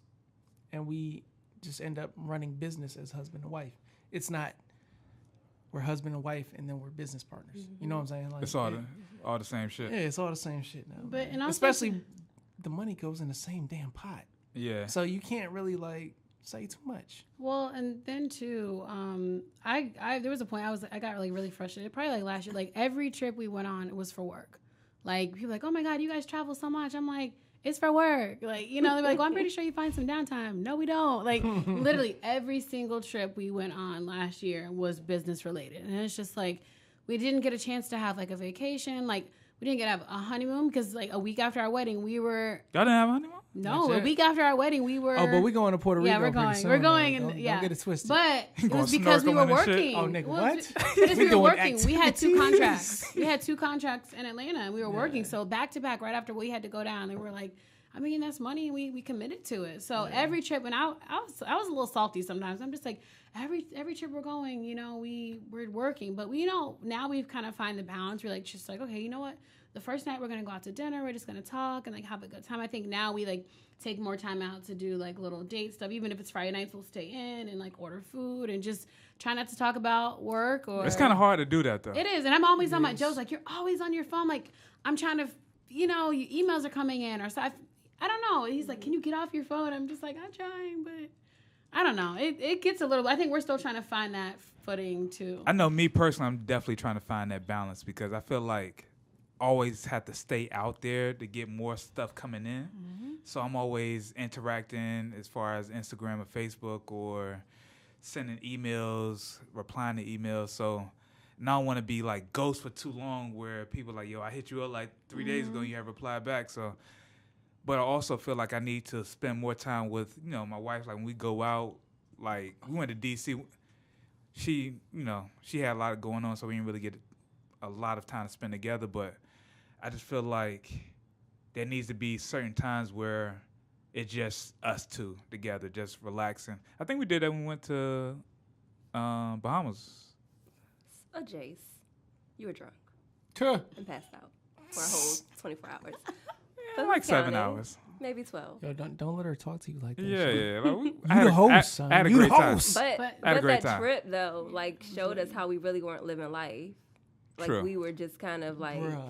And we just end up running business as husband and wife. It's not we're husband and wife and then we're business partners. Mm-hmm. You know what I'm saying? Like, It's all the same shit. Yeah, it's all the same shit now. But and also especially the money goes in the same damn pot. Yeah. So you can't really like say too much. Well, and then too, I there was a point I got really frustrated. Probably like last year, like every trip we went on, it was for work. Like people were like, oh my God, you guys travel so much. I'm like, it's for work. Like, you know, they're like, well, I'm pretty sure you find some downtime. No, we don't. Like literally every single trip we went on last year was business related. And it's just like, we didn't get a chance to have like a vacation. Like we didn't get to have a honeymoon because like a week after our wedding, we were. Y'all didn't have a honeymoon? No, That's a it. week after our wedding, we were. Oh, but we're going to Puerto Rico. Yeah, we're pretty going. soon, We're going, though. and Don't get it twisted. But it Going was because we were snorkeling and shit? working. Oh, nigga, Well, what? Because we We were doing working. We had 2 activities. contracts. We had 2 contracts in Atlanta, and we were working. So back to back, right after we had to go down, and we were like, I mean, that's money, and we committed to it. So every trip, and I was a little salty sometimes. I'm just like, every trip we're going, you know, we're working, but we, you know, now we've kind of find the balance. We're like, just like, okay, you know what? the first night we're gonna go out to dinner. We're just gonna talk and like have a good time. I think now we like take more time out to do like little date stuff. Even if it's Friday nights, we'll stay in and like order food and just try not to talk about work. Or It's kind of hard to do that though. it is, and I'm always on my Joe's like, you're always on your phone. Like I'm trying to, your emails are coming in or so. I don't know. He's like, can you get off your phone? I'm just like, I'm trying, but I don't know. It gets a little. I think we're still trying to find that footing too. I know me personally, I'm definitely trying to find that balance because I feel like I always have to stay out there to get more stuff coming in. Mm-hmm. So I'm always interacting as far as Instagram or Facebook or sending emails, replying to emails. So now I want to be like ghost for too long where people are like, yo, I hit you up like 3 days ago and you have replied back. So, but I also feel like I need to spend more time with, my wife. Like when we go out, like we went to DC, she had a lot going on, so we didn't really get a lot of time to spend together. But I just feel like there needs to be certain times where it's just us two together, just relaxing. I think we did that when we went to Bahamas. Oh, Jace, you were drunk Tuh. and passed out for a whole 24 hours. Yeah, like 7 hours. Maybe 12. Yo, don't let her talk to you like that. Yeah. Like, You the host, son. I had a You great the time. host. But I had a great that time. trip, though, like, showed us how we really weren't living life. Like, True. we were just kind of like... Bruh,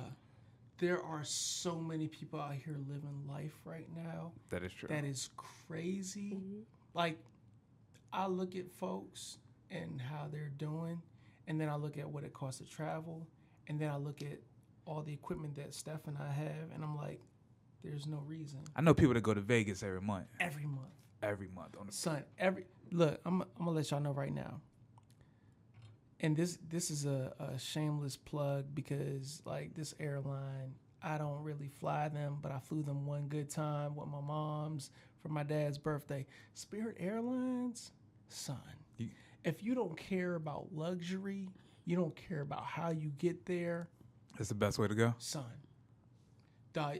there are so many people out here living life right now. That is true. That is crazy. Mm-hmm. Like, I look at folks and how they're doing, and then I look at what it costs to travel, and then I look at all the equipment that Steph and I have, and I'm like, there's no reason. I know people that go to Vegas every month. Every month. Every month on the Son, look, I'm gonna let y'all know right now. And this is a shameless plug because like this airline, I don't really fly them, but I flew them one good time with my mom's for my dad's birthday. Spirit Airlines, son. If you don't care about luxury, you don't care about how you get there. That's the best way to go. Son. Dog,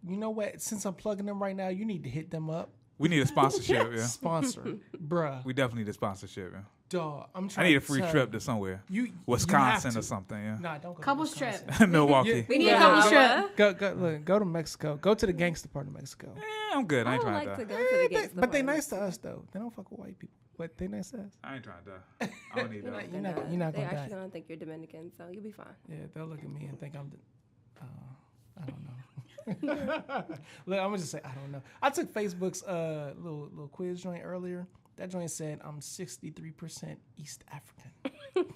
you know what? Since I'm plugging them right now, you need to hit them up. We need a sponsorship, yeah. Sponsor. Bruh. We definitely need a sponsorship, yeah. Dog, I'm I trying need to a free tell trip to somewhere. you Wisconsin or have to. something, yeah. Nah, don't go Couples to Wisconsin. trip. Milwaukee. We need a couple trip. Go to Mexico. Go to the gangster part of Mexico. I'm good. I I ain't would trying like to to die. go to the gangster But they party. nice to us though. They don't fuck with white people. But they nice to us. I ain't trying to die. I don't need You're that. not You're not they gonna die. actually don't think you're Dominican, so you'll be fine. Yeah, they'll look at me and think I'm I don't know. Look, I'm gonna just say I don't know. I took Facebook's little quiz joint earlier. That joint said I'm 63% East African.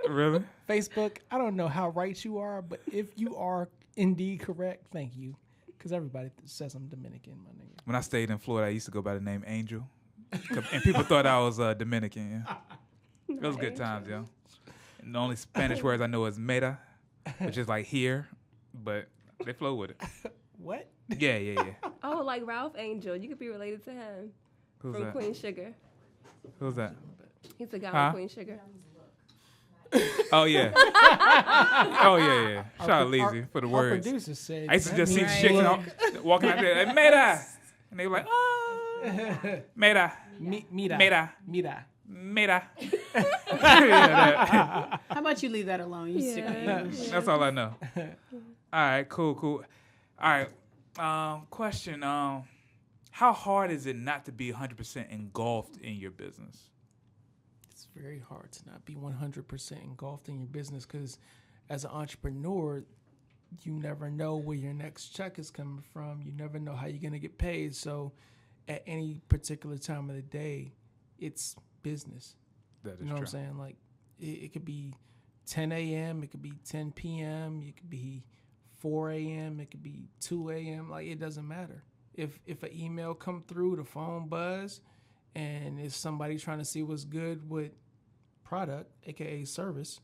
Really? Facebook, I don't know how right you are, but if you are indeed correct, thank you. Because everybody says I'm Dominican, my nigga. When I stayed in Florida, I used to go by the name Angel. And people thought I was Dominican, yeah. It was good times, yo. And the only Spanish words I know is meta, which is like here, but they flow with it. What? Yeah. Oh, like Ralph Angel. You could be related to him. Who's From that? Queen Sugar. Who's that? He's the guy Huh? with Queen Sugar. Oh, yeah. Yeah. Shout out Lazy for the Our words. producer said. I used to that just see means- chicks walking out there, like, meta! And they were like, oh, meta. Mira. Meta. Yeah, How about you leave that alone? You sick of English. that's all I know. All right, cool. All right, question. How hard is it not to be 100% engulfed in your business? It's very hard to not be 100% engulfed in your business because as an entrepreneur, you never know where your next check is coming from. You never know how you're going to get paid. So at any particular time of the day, it's business. That is You know true. what I'm saying? Like it could be 10 a.m., it could be 10 p.m., it could be 4 a.m., it could be 2 a.m. Like it doesn't matter. If an email come through, the phone buzz, and it's somebody trying to see what's good with product, aka service,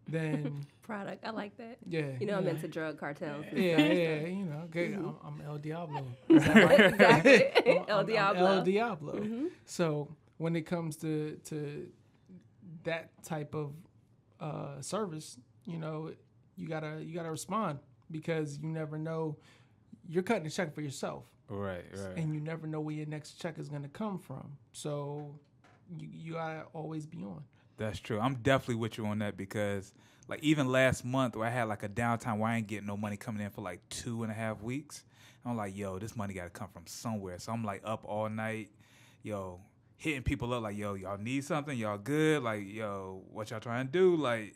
then Product. I like that. yeah. You know I'm into drug cartels. and Yeah, stuff, yeah, so- you know, okay, I'm El Diablo. Exactly. El I'm Diablo. El Diablo. So when it comes to that type of service, you know, you gotta respond because you never know. You're cutting a check for yourself, Right. and you never know where your next check is gonna come from. So you gotta always be on. That's true. I'm definitely with you on that because, like, even last month where I had like a downtime where I ain't getting no money coming in for like 2.5 weeks, I'm like, yo, this money got to come from somewhere. So I'm like up all night, yo, hitting people up like, yo, y'all need something? Y'all good? Like, yo, what y'all trying to do? Like,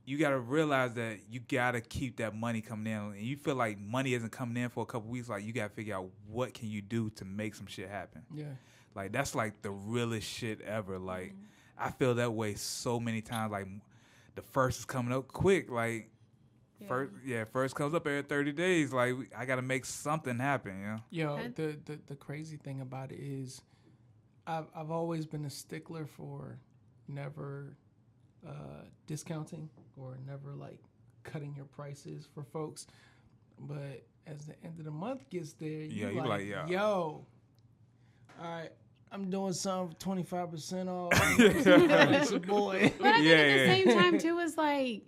you got to realize that you got to keep that money coming in. And you feel like money isn't coming in for a couple weeks, like, you got to figure out what can you do to make some shit happen. Yeah. Like, that's like the realest shit ever. Like, I feel that way so many times. Like, the first is coming up quick. Like, first comes up every 30 days. Like, I got to make something happen, you know? Yo, the crazy thing about it is I've always been a stickler for never discounting or never, like, cutting your prices for folks. But as the end of the month gets there, you're like, yo, all right, I'm doing something for 25% off. It's your boy. But I think at the same time, too, it's like,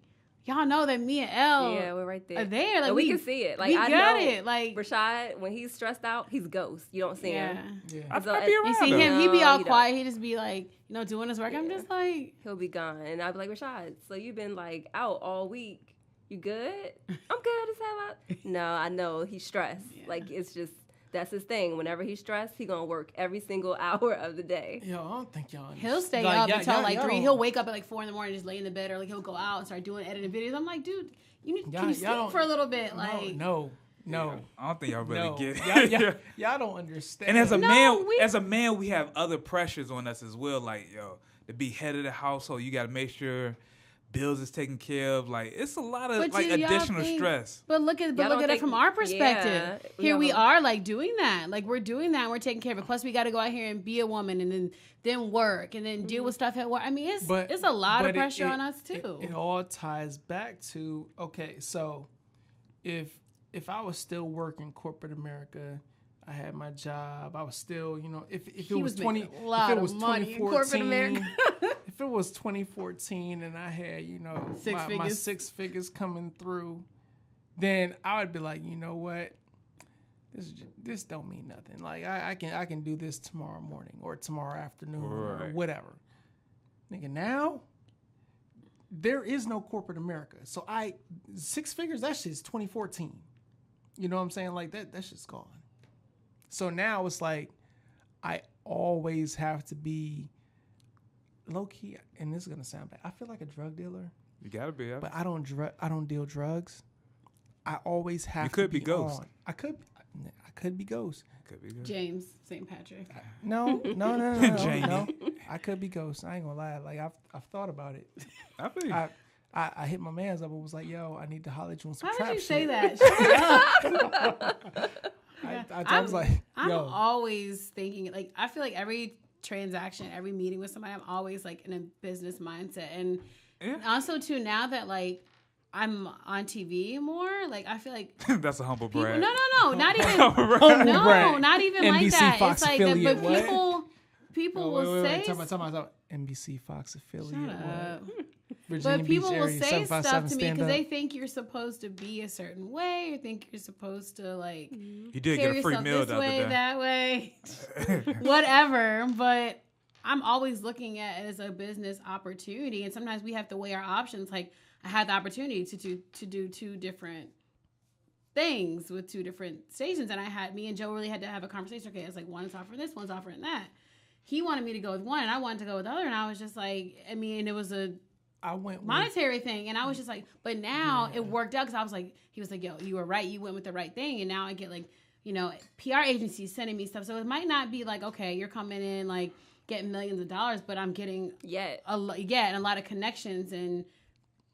y'all know that me and Elle we're right there. are there. Like, we can see it. Like, we I got know it. Like, Rashod, when he's stressed out, he's ghost. You don't see him. Yeah. I be around you see him. him, he be all you quiet. He just be like, doing his work. I'm just like, He'll be gone. And I'll be like, Rashod, so you've been, like, out all week. You good? I'm good as hell. No, I know. He's stressed. Yeah. Like, it's just, that's his thing. Whenever he's stressed, he gonna work every single hour of the day. Yo, I don't think y'all he'll stay like, up until like 3. don't- He'll wake up at like 4 in the morning, just lay in the bed, or like he'll go out and start doing editing videos. I'm like, dude, can you sleep for a little bit? Like, No. I don't think y'all really No. get it. Y'all don't understand. And as a No, man, we have other pressures on us as well. Like, yo, to be head of the household, you got to make sure bills is taken care of. Like, it's a lot of like additional stress. But look at it from our perspective. Here we are, like, doing that. Like, we're doing that. We're taking care of it. Plus, we got to go out here and be a woman, and then work, and then deal with stuff at work. I mean, it's a lot of pressure on us too. It all ties back to, okay, so if I was still working corporate America, I had my job, I was still, if it was 2014, if it was 2014 and I had, my 6 figures coming through, then I would be like, you know what? This don't mean nothing. Like, I can do this tomorrow morning or tomorrow afternoon or whatever. Nigga, now there is no corporate America. So 6 figures, that shit's 2014. You know what I'm saying? Like, that shit's gone. So now it's like I always have to be low key, and this is gonna sound bad. I feel like a drug dealer. You gotta be. But I don't deal drugs. I always have. You could to be Ghost. On. I could be Ghost. Could be Ghost. James St. Patrick. No. Jamie. No. I could be Ghost. I ain't gonna lie. Like, I've thought about it. I feel you. I hit my mans up and was like, yo, I need to holler at you on some How trap did you shit. say that? I was like, I'm yo. always thinking, like, I feel like every transaction, every meeting with somebody, I'm always like in a business mindset. And also too, now that like I'm on TV more, like, I feel like that's a humble brag. No, not even brag. not even NBC, like that. Fox it's like affiliate, but people will say Talk about NBC Fox affiliate. Shut up. Virginia But people Beach will area, say 757 stuff to me stand because up. they think you're supposed to be a certain way, or think you're supposed to like You did carry get a free yourself meal this the other way, day. that way, whatever. But I'm always looking at it as a business opportunity, and sometimes we have to weigh our options. Like, I had the opportunity to do 2 different things with 2 different stations, and me and Joe really had to have a conversation. Okay, it's like one's offering this, one's offering that. He wanted me to go with one, and I wanted to go with the other, and I was just like, I mean, it was a monetary thing, and I was just like, but now it worked out because he was like, yo, you were right, you went with the right thing, and now I get like, PR agencies sending me stuff, so it might not be like, okay, you're coming in like getting millions of dollars, but I'm getting and a lot of connections, and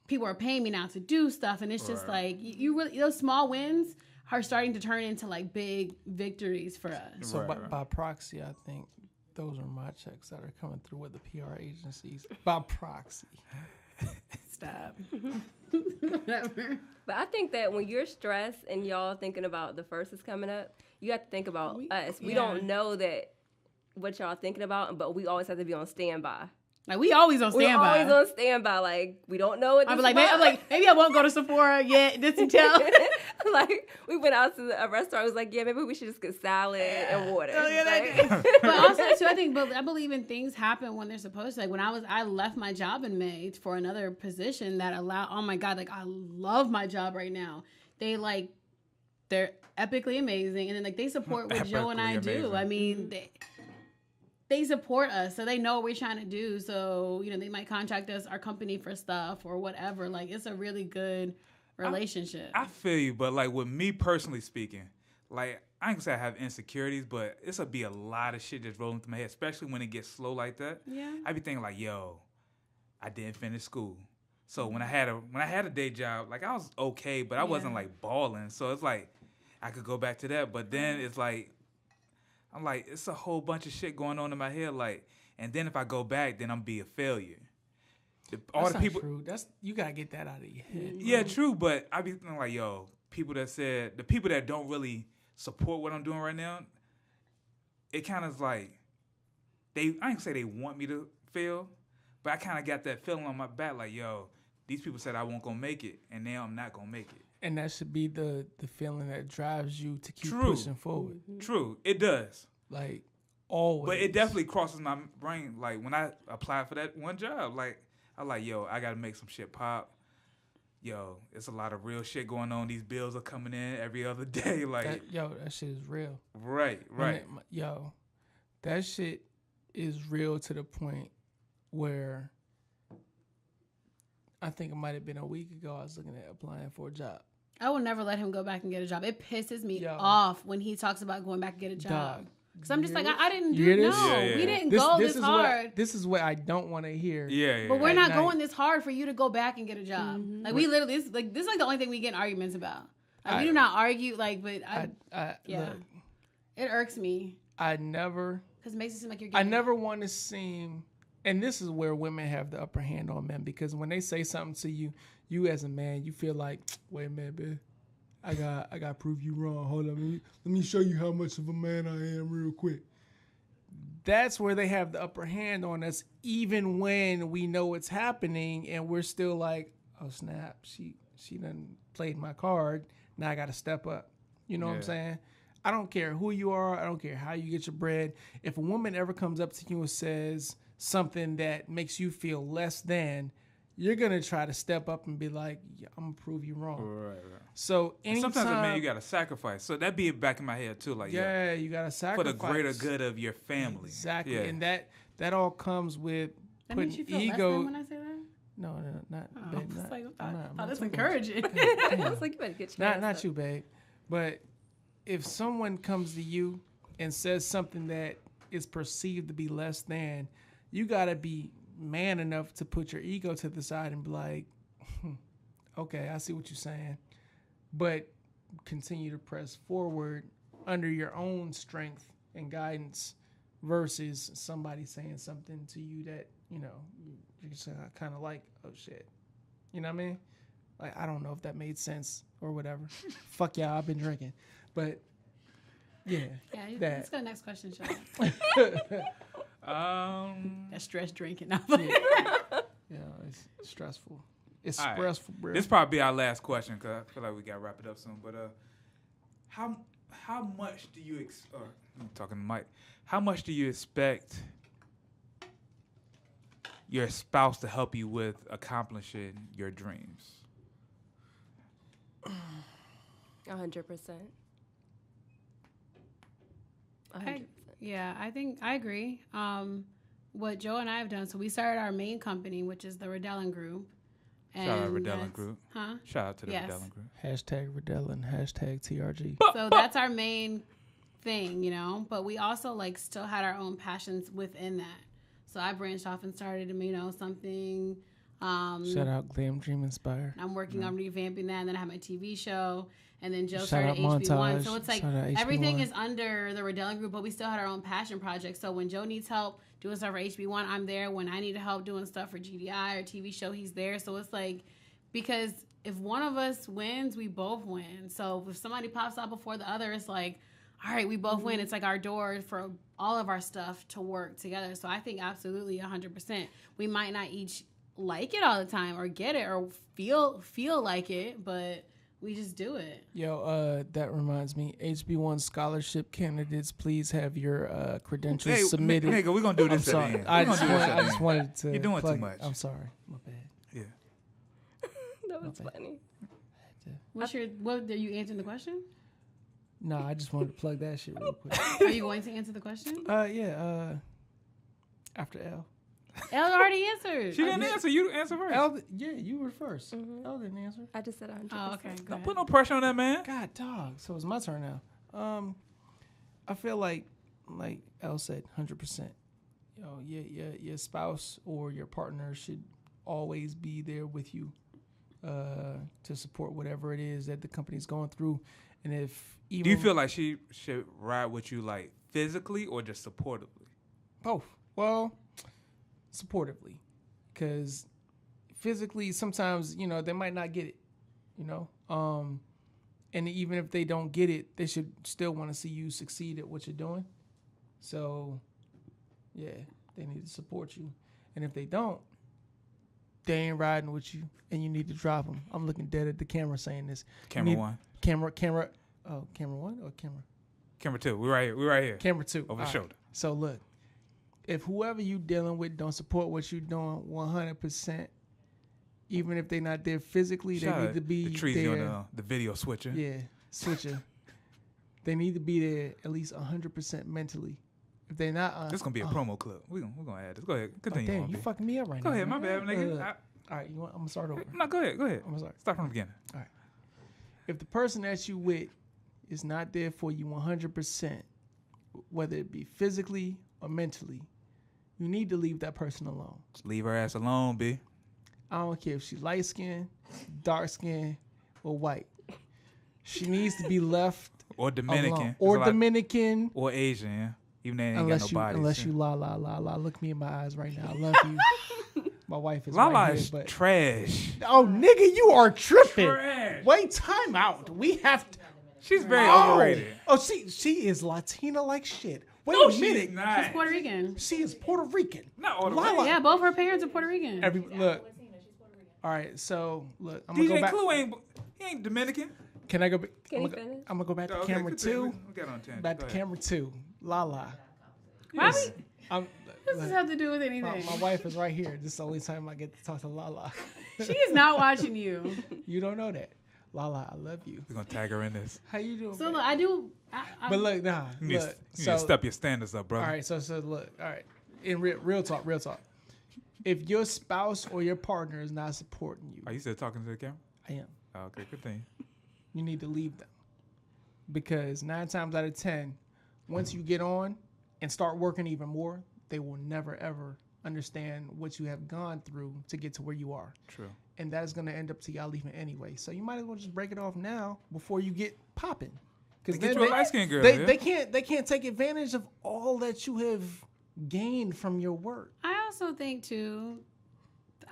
people are paying me now to do stuff, and it's just like you really, those small wins are starting to turn into like big victories for us. So by proxy, I think those are my checks that are coming through with the PR agencies. By proxy. Stop. But I think that when you're stressed and y'all thinking about the first is coming up, you have to think about us. We don't know that what y'all thinking about, but we always have to be on standby. Like, we always on standby. We're always on standby. Like, we don't know what this I'm like, maybe I won't go to Sephora yet just until. Like, we went out to a restaurant. I was like, yeah, maybe we should just get salad and water. But also, too, I believe in things happen when they're supposed to. Like, when I left my job in May for another position that allowed, oh my God, like, I love my job right now. They're epically amazing. And then, like, they support what Joe and I do. I mean, they support us, so they know what we're trying to do. So, they might contract us, our company, for stuff or whatever. Like, it's a really good relationship. I feel you, but like with me personally speaking, like I ain't gonna say I have insecurities, but this'll be a lot of shit just rolling through my head, especially when it gets slow like that. Yeah. I be thinking like, yo, I didn't finish school. So when I had a day job, like I was okay, but I wasn't like balling. So it's like I could go back to that, but then it's like I'm like, it's a whole bunch of shit going on in my head, like, and then if I go back, then I'm be a failure. That's not true. You gotta get that out of your head. Yeah, true, but I be thinking like, yo, the people that don't really support what I'm doing right now, it kind of is like, I ain't gonna say they want me to fail, but I kind of got that feeling on my back, like, yo, these people said I won't gonna make it, and now I'm not gonna make it. And that should be the feeling that drives you to keep pushing forward. True, it does. Like, always. But it definitely crosses my brain, like, when I applied for that one job, like, I'm like, yo, I gotta make some shit pop. Yo, it's a lot of real shit going on. These bills are coming in every other day. Like, that shit is real. Right. That shit is real to the point where I think it might have been a week ago I was looking at applying for a job. I will never let him go back and get a job. It pisses me off when he talks about going back and get a job. Because I'm just like, I didn't do this. No, we didn't go this hard. This is what I don't want to hear. Yeah. But we're not going this hard for you to go back and get a job. Mm-hmm. Like, we literally, this is like the only thing we get in arguments about. Like, we do not argue, like, but look, it irks me. I never. Because it makes it seem like you're I never want to seem, and this is where women have the upper hand on men, because when they say something to you, you as a man, you feel like, wait a minute, babe. I got to prove you wrong. Hold on. Let me show you how much of a man I am real quick. That's where they have the upper hand on us, even when we know it's happening and we're still like, oh, snap, she done played my card. Now I got to step up. You know what I'm saying? I don't care who you are. I don't care how you get your bread. If a woman ever comes up to you and says something that makes you feel less than, you're going to try to step up and be like, I'm going to prove you wrong. Right. So anytime, sometimes, man, you got to sacrifice. So that be back in my head, too. Like, you got to sacrifice. For the greater good of your family. Exactly. Yeah. And that all comes with that putting makes you feel ego. less than when I say that? No, not. Oh, babe, not, like, not that's encouraging. I was like, you better get your not you, babe. But if someone comes to you and says something that is perceived to be less than, you got to be man enough to put your ego to the side and be like, okay, I see what you're saying, but continue to press forward under your own strength and guidance versus somebody saying something to you that, you're just kind of like, oh shit. You know what I mean? Like, I don't know if that made sense or whatever. Fuck y'all, I've been drinking. But yeah. Let's go to the next question, Sean. That stress drinking. It's stressful. It's stressful, bro. This probably be our last question because I feel like we got to wrap it up soon. But how much do you I'm talking to Mike. How much do you expect your spouse to help you with accomplishing your dreams? 100%. I think I agree. What Joe and I have done, so we started our main company, which is the Redellin Group. Shout out Redellin Group. Huh? Shout out to the Redellin Group. #Redellin, #TRG. So that's our main thing, but we also still had our own passions within that. So I branched off and started, something. Shout out Glam Dream Inspire. I'm working on revamping that, and then I have my TV show, and then Joe Shout started out HB1. Montage. So it's like Shout out everything HB1. is under the Redellin Group, but we still had our own passion projects. So when Joe needs help doing stuff for HB1, I'm there. When I need help doing stuff for GDI or TV show, he's there. So it's like, because if one of us wins, we both win. So if somebody pops out before the other, it's like, all right, we both win. It's like our door for all of our stuff to work together. So I think absolutely 100%. We might not each like it all the time or get it or feel like it, but we just do it. Yo, that reminds me. HB1 scholarship candidates, please have your credentials submitted. Nigga, we're gonna do this. I'm sorry. I just wanted to. You're doing too much. I'm sorry. My bad. Yeah. That was funny. What are you answering the question? No, I just wanted to plug that shit real quick. Are you going to answer the question? Yeah. After L. Elle already answered. She didn't answer. You answer first. L, yeah, you were 1st. L didn't answer. I just said 100%. Oh, okay. Go Don't ahead. put no pressure on that man. God, dog. So it's my turn now. I feel like Elle said, 100%. Your spouse or your partner should always be there with you to support whatever it is that the company's going through. And if even Do you feel like she should ride with you like physically or just supportively? both? Well, supportively, because physically sometimes they might not get it. And even if they don't get it, they should still want to see you succeed at what you're doing. So, yeah, they need to support you. And if they don't, they ain't riding with you, and you need to drop them. I'm looking dead at the camera saying this. Camera one. Camera. Oh, camera one or camera? Camera two. We're right here. Camera two. Over the All shoulder. Right. So look, if whoever you dealing with don't support what you're doing 100%, even if they're not there physically, Shout they need to be the Treezy there. on the video switcher. Yeah, switcher. They need to be there at least 100% mentally. If they're not, This is gonna be a promo clip. We're gonna add this. Go ahead. Continue. damn, on, you B. fucking me up right Go now. ahead. My bad, nigga. All right, I'm gonna start over. No, go ahead. I'm sorry. Start from the beginning. All right. If the person that you with is not there for you 100%, whether it be physically or mentally, you need to leave that person alone. Leave her ass alone, B. I don't care if she's light skinned, dark skinned, or white. She needs to be left Or Dominican. alone. Or Dominican. Or Asian, yeah. Even they ain't got no bodies. Unless you la look me in my eyes right now. I love you. My wife is Lala right is here, but trash. oh nigga, you are tripping. Trash. Wait, time out. We have to. She's very overrated. Oh, she is Latina like shit. Wait No, a she's minute. not. She's Puerto Rican. She is Puerto Rican. Not all the Lala. way. Yeah, both her parents are Puerto Rican. Look. All right, so look, I'm gonna go DJ back. Clue he ain't Dominican. Can I go back? Can I'm you gonna finish? go back to Okay, camera continue. two. We got on tangent. Back Go to ahead. camera two. Lala. Why Yes. we? I'm, What does this have to do with anything? my wife is right here. This is the only time I get to talk to Lala. She is not watching you. You don't know that. Lala, I love you. We're gonna tag her in this. How you doing? So babe? look, I do. But look, nah. You need, Look, you need to step your standards up, bro. all right, so look, all right. In real talk. If your spouse or your partner is not supporting you, Are you still talking to the camera? I am. Oh, okay, good thing. You need to leave them. Because 9 times out of 10, once you get on and start working even more, they will never ever understand what you have gone through to get to where you are. True. And that is going to end up to y'all leaving anyway. So you might as well just break it off now before you get popping. Because Get you a light-skinned girl. they can't take advantage of all that you have gained from your work. I also think too.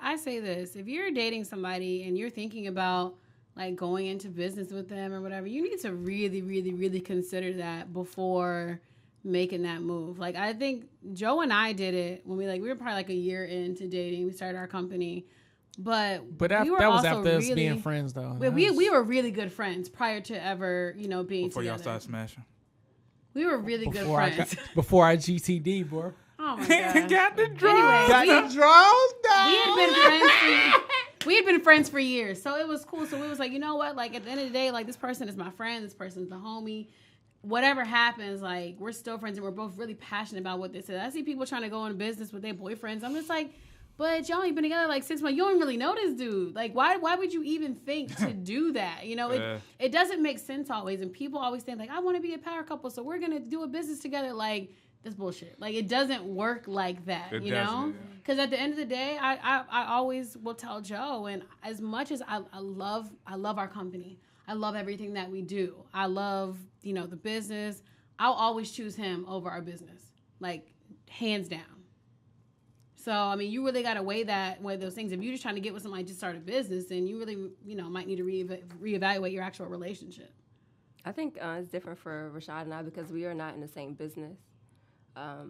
I say this: if you're dating somebody and you're thinking about like going into business with them or whatever, you need to really, really, really consider that before making that move. Like I think Joe and I did it when we were probably like a year into dating. We started our company. But that we were was also after us really, being friends, though. We were really good friends prior to ever, being Before together. y'all start smashing. We were really good friends. Before I GTD, bro. Oh my god! Got the draw. Anyway, Got the draws down. we had been friends for years, so it was cool. So we was like, you know what? Like at the end of the day, like this person is my friend. This person's the homie. Whatever happens, like we're still friends, and we're both really passionate about what this is. I see people trying to go into business with their boyfriends. I'm just like, but y'all ain't been together like 6 months. You don't really know this dude. Like, why would you even think to do that? It doesn't make sense always. And people always think, like, I want to be a power couple, so we're going to do a business together. Like, that's bullshit. Like, it doesn't work like that, you know? Because at the end of the day, I always will tell Joe, and as much as I love our company, I love everything that we do. I love, the business. I'll always choose him over our business. Like, hands down. So, I mean, you really got to weigh those things. If you're just trying to get with somebody to start a business, then you really, might need to reevaluate your actual relationship. I think it's different for Rashod and I because we are not in the same business. I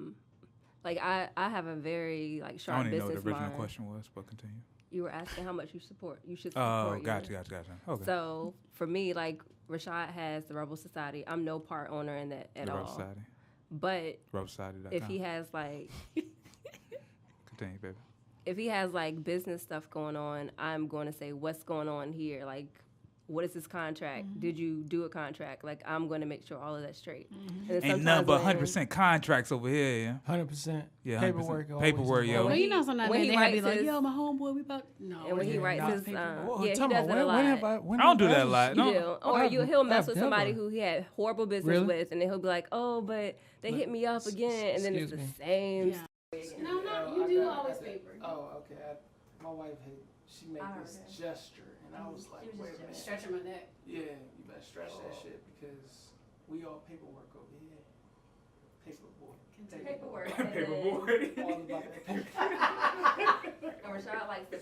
have a very sharp business mind. I don't even know what the original question was, but continue. You were asking how much you should support. Oh, your- gotcha. Okay. So for me, like Rashod has the Rebel Society. I'm no part owner in that at the all. Rebel Society. But RebelSociety.com. if he has like Continue, baby. if he has like business stuff going on, I'm going to say what's going on here. Like, what is this contract? Did you do a contract? Like, I'm going to make sure all of that's straight. And Ain't nothing but 100% contracts over here. 100%. Yeah, 100%. Paperwork. always Paperwork, yo. involved. Well, you know, sometimes when they he have be writes like, his- yo, my homeboy, we about no. And when he yeah, writes not his, paperwork. Well, yeah, he tell me, does it a when lot. have I? I don't do that a lot. You No. do. Or he'll mess with I've somebody never. who he had horrible business Really? with, and then he'll be like, "Oh, but they hit me up again," and then it's Excuse the me. same. Yeah. No, no, you do always paper. Oh, okay. My wife she made I heard this that. gesture, and I was like, wait a minute. Stretching my neck. Yeah, you better stretch that shit because we all paperwork over here. Paperboy. Paperwork. Paperboy. All about that paper. And Rashod likes to